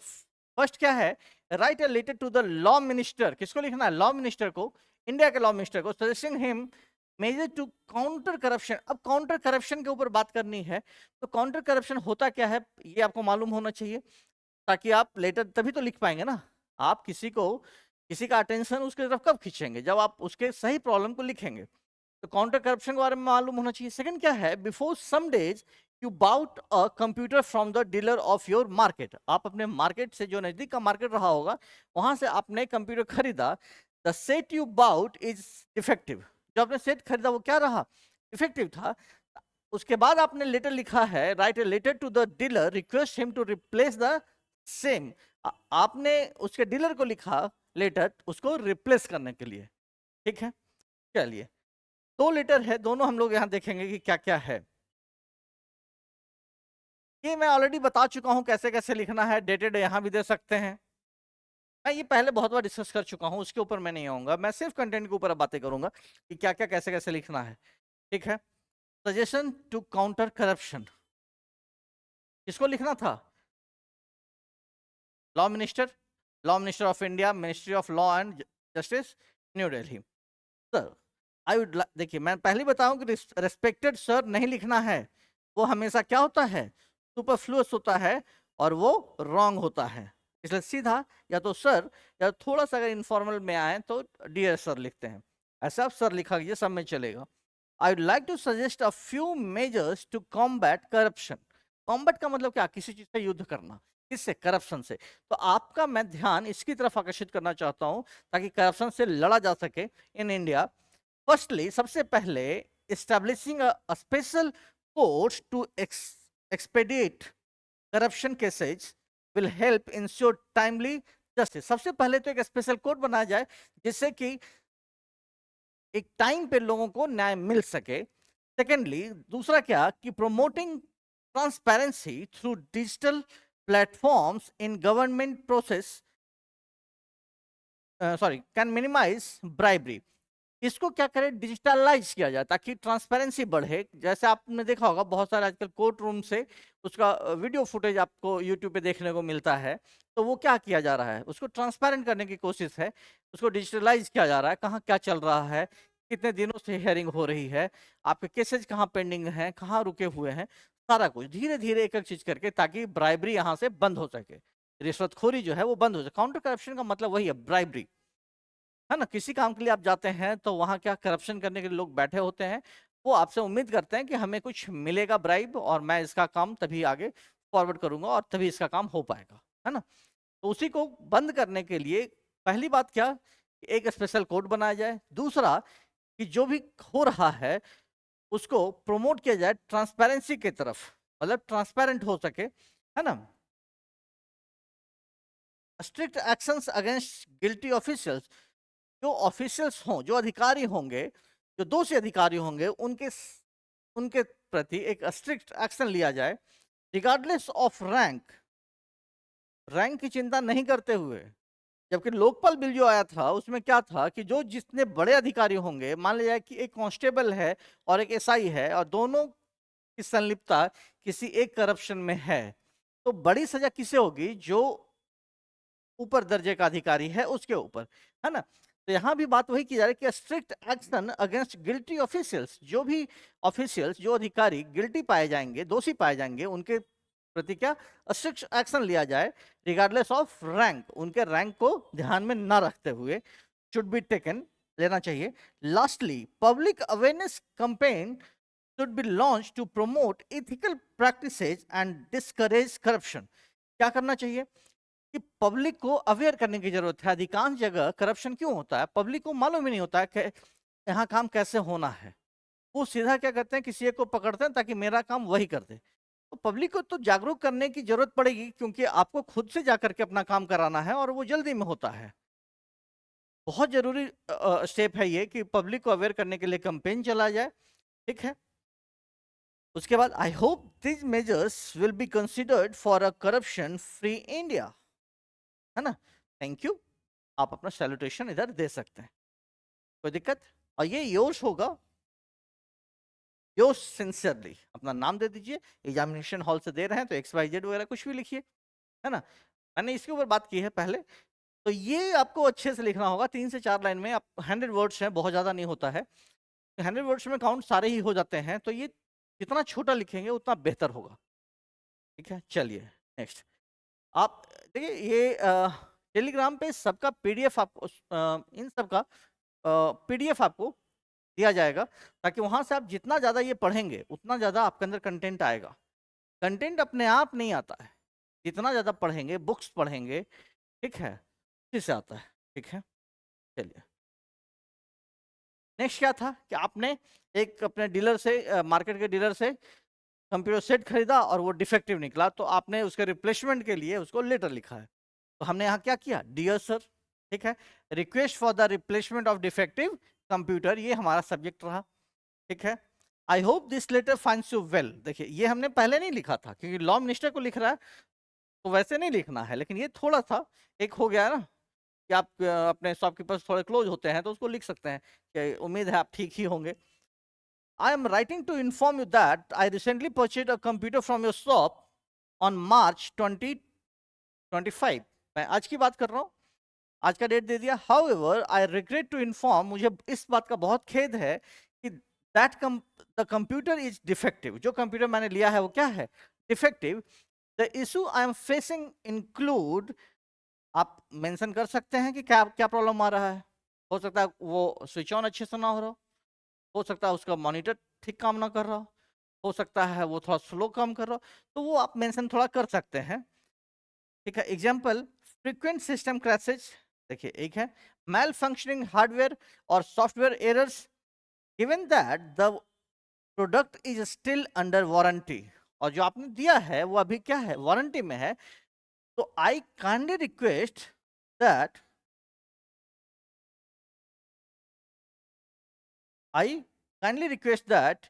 First क्या है, write a letter to the law minister, किसको लिखना है, लॉ मिनिस्टर को, इंडिया के लॉ मिनिस्टर को, suggesting him measure to counter corruption. अब counter corruption के ऊपर बात करनी है, तो काउंटर करप्शन होता क्या है ये आपको मालूम होना चाहिए, ताकि आप लेटर तभी तो लिख पाएंगे ना। आप किसी को, किसी का अटेंशन उसकी तरफ कब खींचेंगे, जब आप उसके सही प्रॉब्लम को लिखेंगे। तो काउंटर करप्शन के बारे में मालूम होना चाहिए। सेकंड क्या है, before some days you bought a computer from the dealer of your market. आप अपने मार्केट से, जो नजदीक का मार्केट रहा होगा, वहां से आपने कंप्यूटर खरीदा। The set you bought is defective. जो आपने सेट खरीदा वो क्या रहा, इफेक्टिव था। उसके बाद आपने लेटर लिखा है, write a letter to the dealer request him to replace the same. आपने उसके डीलर को लिखा लेटर उसको रिप्लेस करने के लिए, ठीक है। चलिए, दो लेटर है, दोनों हम लोग यहां देखेंगे कि क्या क्या है। ये मैं ऑलरेडी बता चुका हूं कैसे कैसे लिखना है, डेटेड यहां भी दे सकते हैं। मैं ये पहले बहुत बार डिस्कस कर चुका हूं, उसके ऊपर मैं नहीं आऊंगा, मैं सिर्फ कंटेंट के ऊपर बातें करूंगा कि क्या क्या कैसे कैसे लिखना है, ठीक है। सजेशन टू काउंटर करप्शन किसको लिखना था, law minister of India, ministry of law and justice, new Delhi. Sir I would, देखिए मैं पहले बताऊं कि रेस्पेक्टेड सर नहीं लिखना है, वो हमेशा क्या होता है, सुपरफ्लुअस होता है और वो रॉन्ग होता है। इसलिए सीधा या तो सर, या थोड़ा सा अगर इनफॉर्मल में आए तो डियर सर लिखते हैं, ऐसा आप सर लिखा कीजिए, सब में चलेगा। I would like to suggest a few measures to combat corruption. Combat का मतलब क्या, किसी चीज से युद्ध करना, किससे, करप्शन से। तो आपका मैं ध्यान इसकी तरफ आकर्षित करना चाहता हूं ताकि करप्शन से लड़ा जा सके इन इंडिया। फर्स्टली, सबसे पहले, establishing a special court to expedite corruption cases will help ensure timely justice। सबसे पहले तो एक स्पेशल कोर्ट बनाया जाए जिससे कि एक टाइम पे लोगों को न्याय मिल सके। सेकेंडली, दूसरा क्या कि promoting transparency through digital platforms in government process can minimise bribery. इसको क्या करें, डिजिटलाइज किया जाए ताकि ट्रांसपेरेंसी बढ़े। जैसे आपने देखा होगा बहुत सारे आजकल कोर्ट रूम से उसका वीडियो फुटेज आपको यूट्यूब पे देखने को मिलता है, तो वो क्या किया जा रहा है, उसको ट्रांसपेरेंट करने की कोशिश है, उसको डिजिटलाइज किया जा रहा है, कहाँ क्या चल रहा है, कितने दिनों से हियरिंग हो रही है, आपके केसेज कहाँ पेंडिंग हैं, कहाँ रुके हुए हैं, सारा कुछ धीरे धीरे एक एक चीज करके, ताकि ब्राइबरी यहाँ से बंद हो सके, रिश्वतखोरी जो है वो बंद हो सके। काउंटर करप्शन का मतलब वही है, ब्राइबरी, है ना। किसी काम के लिए आप जाते हैं तो वहां क्या, करप्शन करने के लिए लोग बैठे होते हैं, वो आपसे उम्मीद करते हैं कि हमें कुछ मिलेगा ब्राइब और मैं इसका काम तभी आगे फॉरवर्ड करूंगा और तभी इसका काम हो पाएगा, है ना। तो उसी को बंद करने के लिए पहली बात क्या, एक स्पेशल कोड बनाया जाए। दूसरा कि जो भी हो रहा है उसको प्रमोट किया जाए ट्रांसपेरेंसी की तरफ, मतलब ट्रांसपेरेंट हो सके, है ना। Strict actions against guilty officials, जो ऑफिशियल्स हों, जो अधिकारी होंगे, जो दोषी अधिकारी होंगे, उनके प्रति एक स्ट्रिक्ट एक्शन लिया जाए, रिगार्डलेस ऑफ रैंक, रैंक की चिंता नहीं करते हुए। जबकि लोकपाल बिल जो आया था उसमें क्या था कि जो जितने बड़े अधिकारी होंगे, मान लिया जाए कि एक कांस्टेबल है और एक एसआई है और दोनों की संलिप्तता किसी एक करप्शन में है, तो बड़ी सजा किसे होगी? जो ऊपर दर्जे का अधिकारी है उसके ऊपर, है ना? तो यहाँ भी बात वही की जा रही है कि strict action against guilty officials, जो भी ऑफिशियल्स, जो अधिकारी गिल्टी पाए जाएंगे, दोषी पाए जाएंगे, उनके प्रति क्या स्ट्रिक्ट एक्शन लिया जाए, रिगार्डलेस ऑफ रैंक, उनके रैंक को ध्यान में न रखते हुए शुड बी टेकन, लेना चाहिए। Lastly, public awareness campaign should be launched to promote ethical practices and discourage corruption। क्या करना चाहिए कि पब्लिक को अवेयर करने की जरूरत है। अधिकांश जगह करप्शन क्यों होता है? पब्लिक को मालूम ही नहीं होता है कि यहाँ काम कैसे होना है। वो सीधा क्या करते हैं, किसी एक को पकड़ते हैं ताकि मेरा काम वही कर दे। तो पब्लिक को तो जागरूक करने की जरूरत पड़ेगी, क्योंकि आपको खुद से जाकर के अपना काम कराना है और वो जल्दी में होता है। बहुत जरूरी स्टेप है ये कि पब्लिक को अवेयर करने के लिए कैंपेन चला जाए, ठीक है। उसके बाद आई hope this measures will be considered for a corruption free India, है ना। Thank you. आप अपना सैल्यूटेशन इधर दे सकते हैं, कोई दिक्कत? और ये योश होगा, योश सिंसियरली अपना नाम दे दीजिए। एग्जामिनेशन हॉल से दे रहे हैं तो XYZ वगैरह कुछ भी लिखिए, है ना। मैंने इसके ऊपर बात की है पहले, तो ये आपको अच्छे से लिखना होगा। 3 से 4 लाइन में। आप 100 वर्ड्स हैं, बहुत ज़्यादा नहीं होता है। 100 वर्ड्स में काउंट सारे ही हो जाते हैं, तो ये जितना छोटा लिखेंगे उतना बेहतर होगा, ठीक है। चलिए नेक्स्ट। आप देखिए ये टेलीग्राम पे सबका PDF आपको इन सबका PDF आपको दिया जाएगा, ताकि वहां से आप जितना ज़्यादा ये पढ़ेंगे उतना ज़्यादा आपके अंदर कंटेंट आएगा। कंटेंट अपने आप नहीं आता है, जितना ज़्यादा पढ़ेंगे, बुक्स पढ़ेंगे, ठीक है, उसी से आता है, ठीक है। चलिए नेक्स्ट क्या था कि आपने एक अपने डीलर से, मार्केट के डीलर से कंप्यूटर सेट खरीदा और वो डिफेक्टिव निकला, तो आपने उसके रिप्लेसमेंट के लिए उसको लेटर लिखा है। तो हमने यहाँ क्या किया? डियर सर, ठीक है, request for the replacement of defective computer, ये हमारा सब्जेक्ट रहा, ठीक है। I hope this letter finds you well. देखिए ये हमने पहले नहीं लिखा था, क्योंकि लॉ मिनिस्टर को लिख रहा है तो वैसे नहीं लिखना है, लेकिन ये थोड़ा सा एक हो गया ना कि आप अपने शॉपकीपर से थोड़े क्लोज होते हैं तो उसको लिख सकते हैं कि उम्मीद है आप ठीक ही होंगे। I am writing to inform you that I recently purchased a computer from your shop on March 2025। मैं आज की बात कर रहा हूँ, आज का डेट दे दिया। However, I regret to inform, मुझे इस बात का बहुत खेद है कि the computer is defective। जो कंप्यूटर मैंने लिया है वो क्या है? Defective। The issue I am facing include, आप मेंशन कर सकते हैं कि क्या क्या प्रॉब्लम आ रहा है। हो सकता है वो स्विच ऑन अच्छे से ना हो सकता है उसका मॉनिटर ठीक काम ना कर रहा हो सकता है वो थोड़ा स्लो काम कर रहा हो, तो वो आप मेंशन थोड़ा कर सकते हैं, ठीक है। एग्जांपल, फ्रीक्वेंट सिस्टम क्रैशेस, देखिए एक है मैल फंक्शनिंग हार्डवेयर और software errors, given that the product is still under warranty, और जो आपने दिया है वो अभी क्या है? वारंटी में है। तो आई kindly request that I kindly request that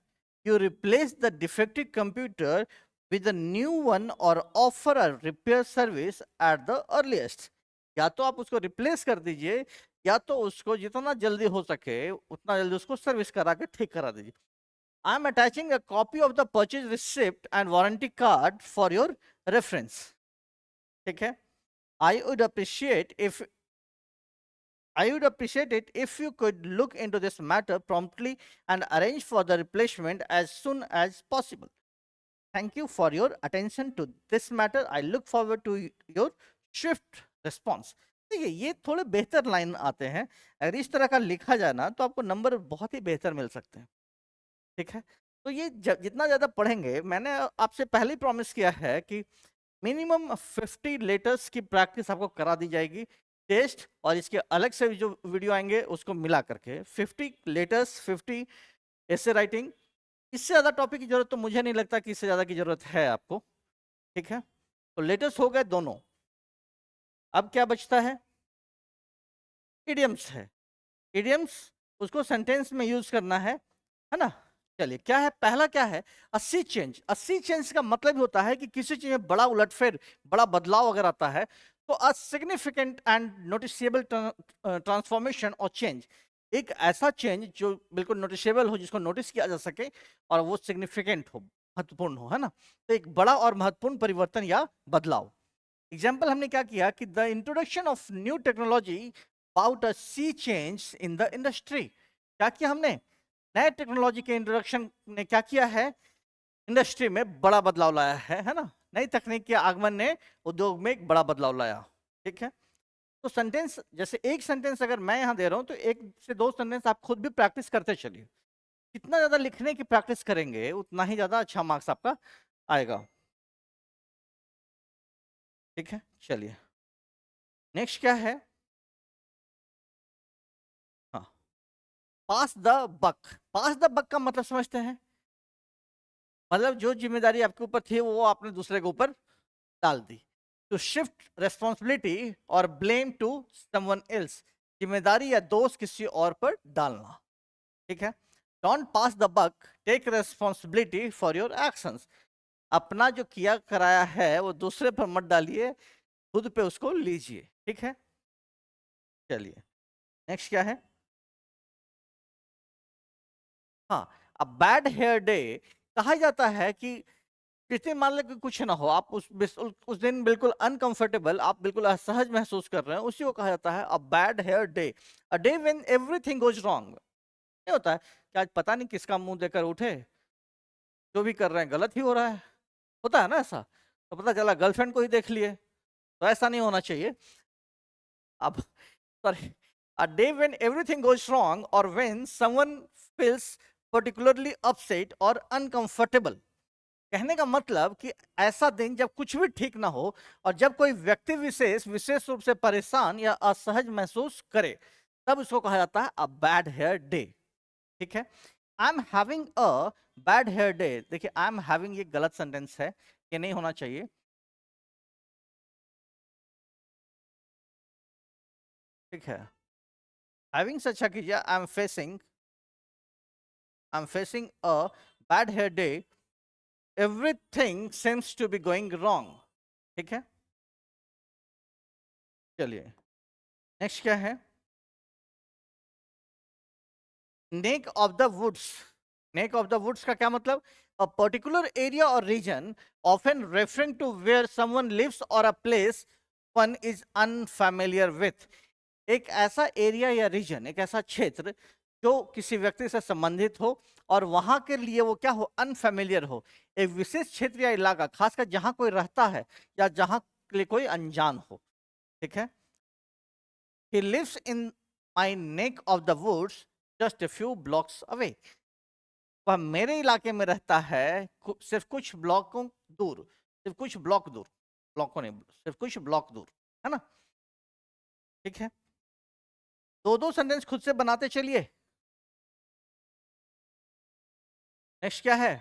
you replace the defective computer with a new one or offer a repair service at the earliest। या तो आप उसको रिप्लेस कर दीजिए, या तो उसको जितना जल्दी हो सके उतना जल्दी उसको सर्विस करा के ठीक करा दीजिए। I am attaching a copy of the purchase receipt and warranty card for your reference, ठीक है। I would appreciate it if you could look into this matter promptly and arrange for the replacement as soon as possible. Thank you for your attention to this matter. I look forward to your swift response। देखिए ये थोड़े बेहतर line आते हैं, अगर इस तरह का लिखा जाए ना तो आपको नंबर बहुत ही बेहतर मिल सकते हैं, ठीक है। तो ये जितना ज़्यादा पढ़ेंगे, मैंने आपसे पहले ही प्रॉमिस किया है कि मिनिमम 50 लेटर्स की प्रैक्टिस आपको करा दी जाएगी, टेस्ट और इसके अलग से जो वीडियो आएंगे उसको मिला करके 50 लेटर्स, 50 ऐसे राइटिंग। इससे ज़्यादा टॉपिक की जरूरत तो मुझे नहीं लगता कि इससे ज़्यादा की जरूरत है आपको, ठीक है। तो लेटर्स हो गए दोनों, अब क्या बचता है? इडियम्स है। इडियम्स उसको सेंटेंस में यूज करना है ना। चलिए क्या है? पहला क्या है? अस्सी चेंज। अस्सी चेंज का मतलब होता है कि किसी चीज में बड़ा उलटफेर, बड़ा बदलाव अगर आता है तो a significant and noticeable transformation और चेंज, एक ऐसा चेंज जो बिल्कुल नोटिसेबल हो, जिसको नोटिस किया जा सके और वो सिग्निफिकेंट हो, महत्वपूर्ण हो, है ना। तो एक बड़ा और महत्वपूर्ण परिवर्तन या बदलाव। एग्जाम्पल हमने क्या किया कि the introduction of new technology about a sea change in the industry. क्या किया हमने, नए टेक्नोलॉजी के इंट्रोडक्शन ने क्या किया है, इंडस्ट्री में बड़ा बदलाव लाया है ना। नई तकनीक के आगमन ने उद्योग में एक बड़ा बदलाव लाया, ठीक है। तो सेंटेंस, जैसे एक सेंटेंस अगर मैं यहाँ दे रहा हूँ तो एक से दो सेंटेंस आप खुद भी प्रैक्टिस करते चलिए। जितना ज्यादा लिखने की प्रैक्टिस करेंगे उतना ही ज्यादा अच्छा मार्क्स आपका आएगा, ठीक है। चलिए नेक्स्ट क्या है, हाँ, पास द बक। पास द बक का मतलब समझते हैं, मतलब जो जिम्मेदारी आपके ऊपर थी वो आपने दूसरे के ऊपर डाल दी। टू शिफ्ट रेस्पॉन्सिबिलिटी और ब्लेम टू समवन एल्स, जिम्मेदारी या दोष किसी और पर डालना, ठीक है। Don't pass the buck, take responsibility for your actions, अपना जो किया कराया है वो दूसरे पर मत डालिए, खुद पे उसको लीजिए, ठीक है। चलिए नेक्स्ट क्या है, हाँ, अब बैड हेयर डे कहा जाता है कि किसी मान लो कि कुछ ना हो, आप उस दिन बिल्कुल अनकंफर्टेबल, आप बिल्कुल असहज महसूस कर रहे हैं, उसी को कहा जाता है a bad hair day, a day when everything goes wrong. ये होता है कि आज पता नहीं किसका मुंह देकर उठे, जो भी कर रहे हैं गलत ही हो रहा है, होता है ना ऐसा। तो पता चला गर्लफ्रेंड को ही देख लिए, तो ऐसा नहीं होना चाहिए। अब sorry, a day when everything goes wrong और when someone feels particularly upset और अनकंफर्टेबल। कहने का मतलब कि ऐसा दिन जब कुछ भी ठीक ना हो और जब कोई व्यक्ति विशेष विशेष रूप से परेशान या असहज महसूस करे, तब उसको कहा जाता है अ बैड हेयर डे, ठीक है। I am having a bad hair day, देखिए आई एम हैविंग ये गलत सेंटेंस है, ये नहीं होना चाहिए, ठीक है। हैविंग से अच्छा कीजिए I am facing a bad hair day, everything seems to be going wrong, ठीक है। चलिए नेक्स्ट क्या है, neck of the woods. Neck of the woods का क्या मतलब, अ पर्टिकुलर एरिया और region often referring to where someone lives और a place one is unfamiliar with. एक ऐसा एरिया या रीजन, एक ऐसा क्षेत्र जो किसी व्यक्ति से संबंधित हो और वहां के लिए वो क्या हो, अनफैमिलियर हो। एक विशेष क्षेत्र या इलाका, खासकर जहां कोई रहता है या जहां के लिए कोई अनजान हो, ठीक है। He lives in my neck of the woods just a few blocks away. वह मेरे इलाके में रहता है सिर्फ कुछ ब्लॉकों दूर, सिर्फ कुछ ब्लॉक दूर, ब्लॉकों नहीं, सिर्फ कुछ ब्लॉक दूर, है ना, ठीक है। दो दो सेंटेंस खुद से बनाते चलिए। नेक्स्ट क्या है,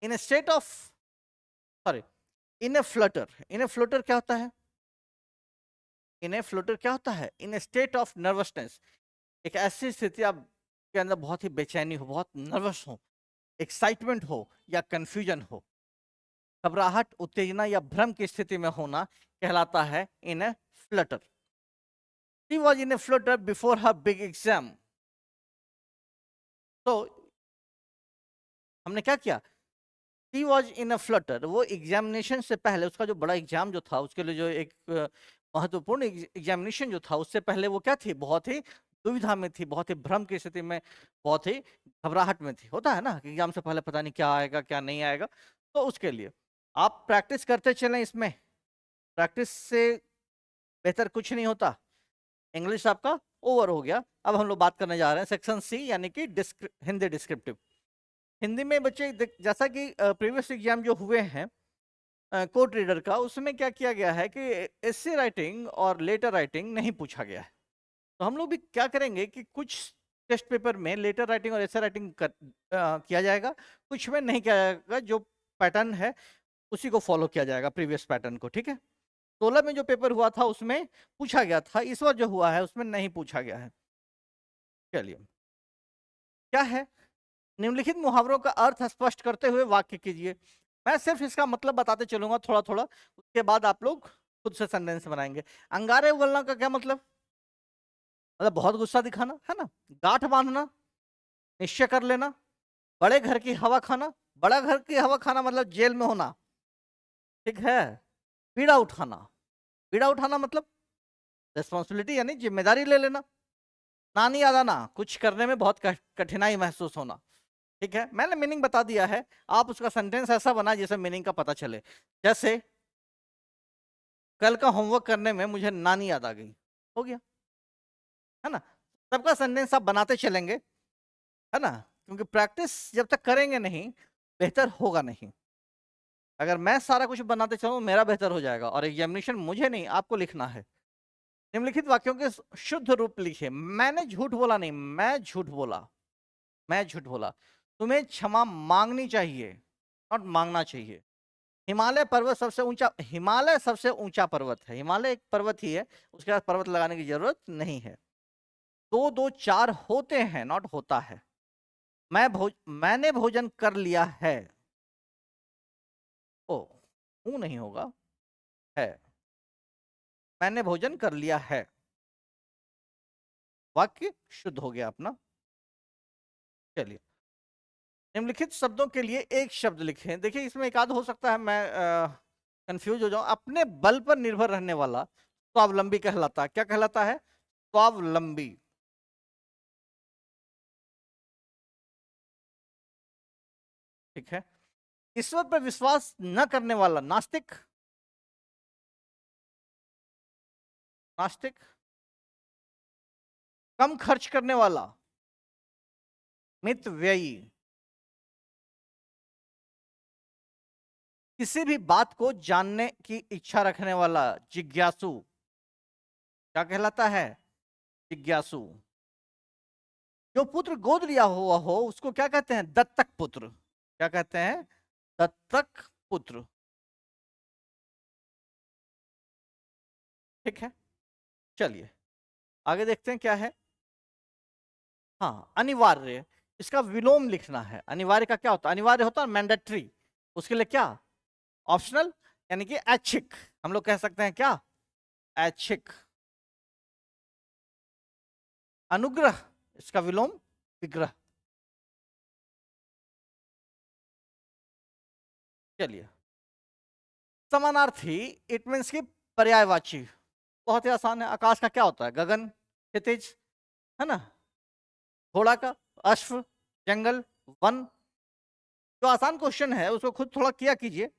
in a state of, sorry, in a flutter. In a flutter क्या होता है, इन ए फ्लटर क्या होता है, in a state of nervousness, एक ऐसी स्थिति आप के अंदर बहुत ही बेचैनी हो, बहुत नर्वस हो, एक्साइटमेंट हो या कंफ्यूजन हो, घबराहट, उत्तेजना या भ्रम की स्थिति में होना कहलाता है in a Flutter. She was in a flutter before her big exam. तो हमने क्या किया, She was in a flutter, वो एग्जामिनेशन से पहले, उसका जो बड़ा एग्जाम जो था, उसके लिए जो एक महत्वपूर्ण एग्जामिनेशन जो था, उससे पहले वो क्या थी, बहुत ही दुविधा में थी, बहुत ही भ्रम की स्थिति में, बहुत ही घबराहट में थी। होता है ना कि एग्जाम से पहले पता नहीं क्या आएगा क्या नहीं आएगा, तो उसके लिए आप प्रैक्टिस करते चलें। इसमें प्रैक्टिस से बेहतर कुछ नहीं होता। इंग्लिश आपका ओवर हो गया। अब हम लोग बात करने जा रहे हैं सेक्शन सी, यानी कि हिंदी डिस्क्रिप्टिव। हिंदी में बच्चे जैसा कि प्रीवियस एग्जाम जो हुए हैं कोर्ट रीडर का, उसमें क्या किया गया है कि एस्से राइटिंग और लेटर राइटिंग नहीं पूछा गया है। तो हम लोग भी क्या करेंगे कि कुछ टेस्ट पेपर में लेटर राइटिंग और एस्से राइटिंग किया जाएगा, कुछ में नहीं किया जाएगा। जो पैटर्न है उसी को फॉलो किया जाएगा, प्रीवियस पैटर्न को, ठीक है। 16 में जो पेपर हुआ था उसमें पूछा गया था, इस बार जो हुआ है उसमें नहीं पूछा गया है। चलिए क्या है, निम्नलिखित मुहावरों का अर्थ स्पष्ट करते हुए वाक्य कीजिए। मैं सिर्फ इसका मतलब बताते चलूंगा थोड़ा थोड़ा, उसके बाद आप लोग खुद से सेंटेंस बनाएंगे। अंगारे उगलना का क्या मतलब, मतलब बहुत गुस्सा दिखाना, है ना। गांठ बांधना, निश्चय कर लेना, बड़े घर की हवा खाना, बड़ा घर की हवा खाना मतलब जेल में होना, ठीक है। पीड़ा उठाना, पीड़ा उठाना मतलब रिस्पॉन्सिबिलिटी यानी जिम्मेदारी ले लेना। नानी याद आना, कुछ करने में बहुत कठिनाई महसूस होना, ठीक है। मैंने मीनिंग बता दिया है, आप उसका सेंटेंस ऐसा बना जिसे मीनिंग का पता चले। जैसे कल का होमवर्क करने में मुझे नानी याद आ गई, हो गया, है ना। सबका सेंटेंस आप बनाते चलेंगे, है ना, क्योंकि प्रैक्टिस जब तक करेंगे नहीं बेहतर होगा नहीं। अगर मैं सारा कुछ बनाते चलूं मेरा बेहतर हो जाएगा, और एग्जामिनेशन मुझे नहीं आपको लिखना है। निम्नलिखित वाक्यों के शुद्ध रूप लिखिए। मैंने झूठ बोला नहीं, मैं झूठ बोला, मैं झूठ बोला। तुम्हें क्षमा मांगनी चाहिए, नॉट मांगना चाहिए। हिमालय पर्वत सबसे ऊंचा, हिमालय सबसे ऊंचा पर्वत है, हिमालय एक पर्वत ही है, उसके बाद पर्वत लगाने की जरूरत नहीं है। दो दो चार होते हैं, नॉट होता है। मैंने भोजन कर लिया है, ओ हूं नहीं होगा, है। मैंने भोजन कर लिया है, वाक्य शुद्ध हो गया अपना। चलिए निम्नलिखित शब्दों के लिए एक शब्द लिखें। देखिए इसमें एक आध हो सकता है मैं कंफ्यूज हो जाऊं। अपने बल पर निर्भर रहने वाला स्वावलंबी कहलाता है। क्या कहलाता है? स्वावलंबी। ठीक है। ईश्वर पर विश्वास न करने वाला नास्तिक, नास्तिक। कम खर्च करने वाला मितव्ययी। किसी भी बात को जानने की इच्छा रखने वाला जिज्ञासु। क्या कहलाता है? जिज्ञासु। जो पुत्र गोद लिया हुआ हो उसको क्या कहते हैं? दत्तक पुत्र। क्या कहते हैं? दत्तक पुत्र। ठीक है, चलिए आगे देखते हैं क्या है। हाँ, अनिवार्य, इसका विलोम लिखना है। अनिवार्य का क्या होता है? अनिवार्य होता है मैंडेटरी, उसके लिए क्या? ऑप्शनल, यानी कि ऐच्छिक। हम लोग कह सकते हैं क्या? ऐच्छिक। अनुग्रह, इसका विलोम विग्रह। चलिए समानार्थी, इट मीन्स की पर्यायवाची। बहुत ही आसान है। आकाश का क्या होता है? गगन, क्षितिज, है ना। घोड़ा का अश्व, जंगल, वन। जो आसान क्वेश्चन है उसको खुद थोड़ा किया कीजिए,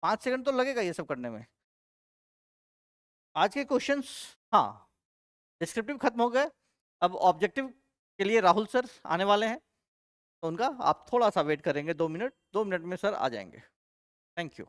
5 सेकंड तो लगेगा ये सब करने में। आज के क्वेश्चंस, हाँ, डिस्क्रिप्टिव खत्म हो गए। अब ऑब्जेक्टिव के लिए राहुल सर आने वाले हैं, तो उनका आप थोड़ा सा वेट करेंगे, 2 मिनट, 2 मिनट में सर आ जाएंगे। Thank you.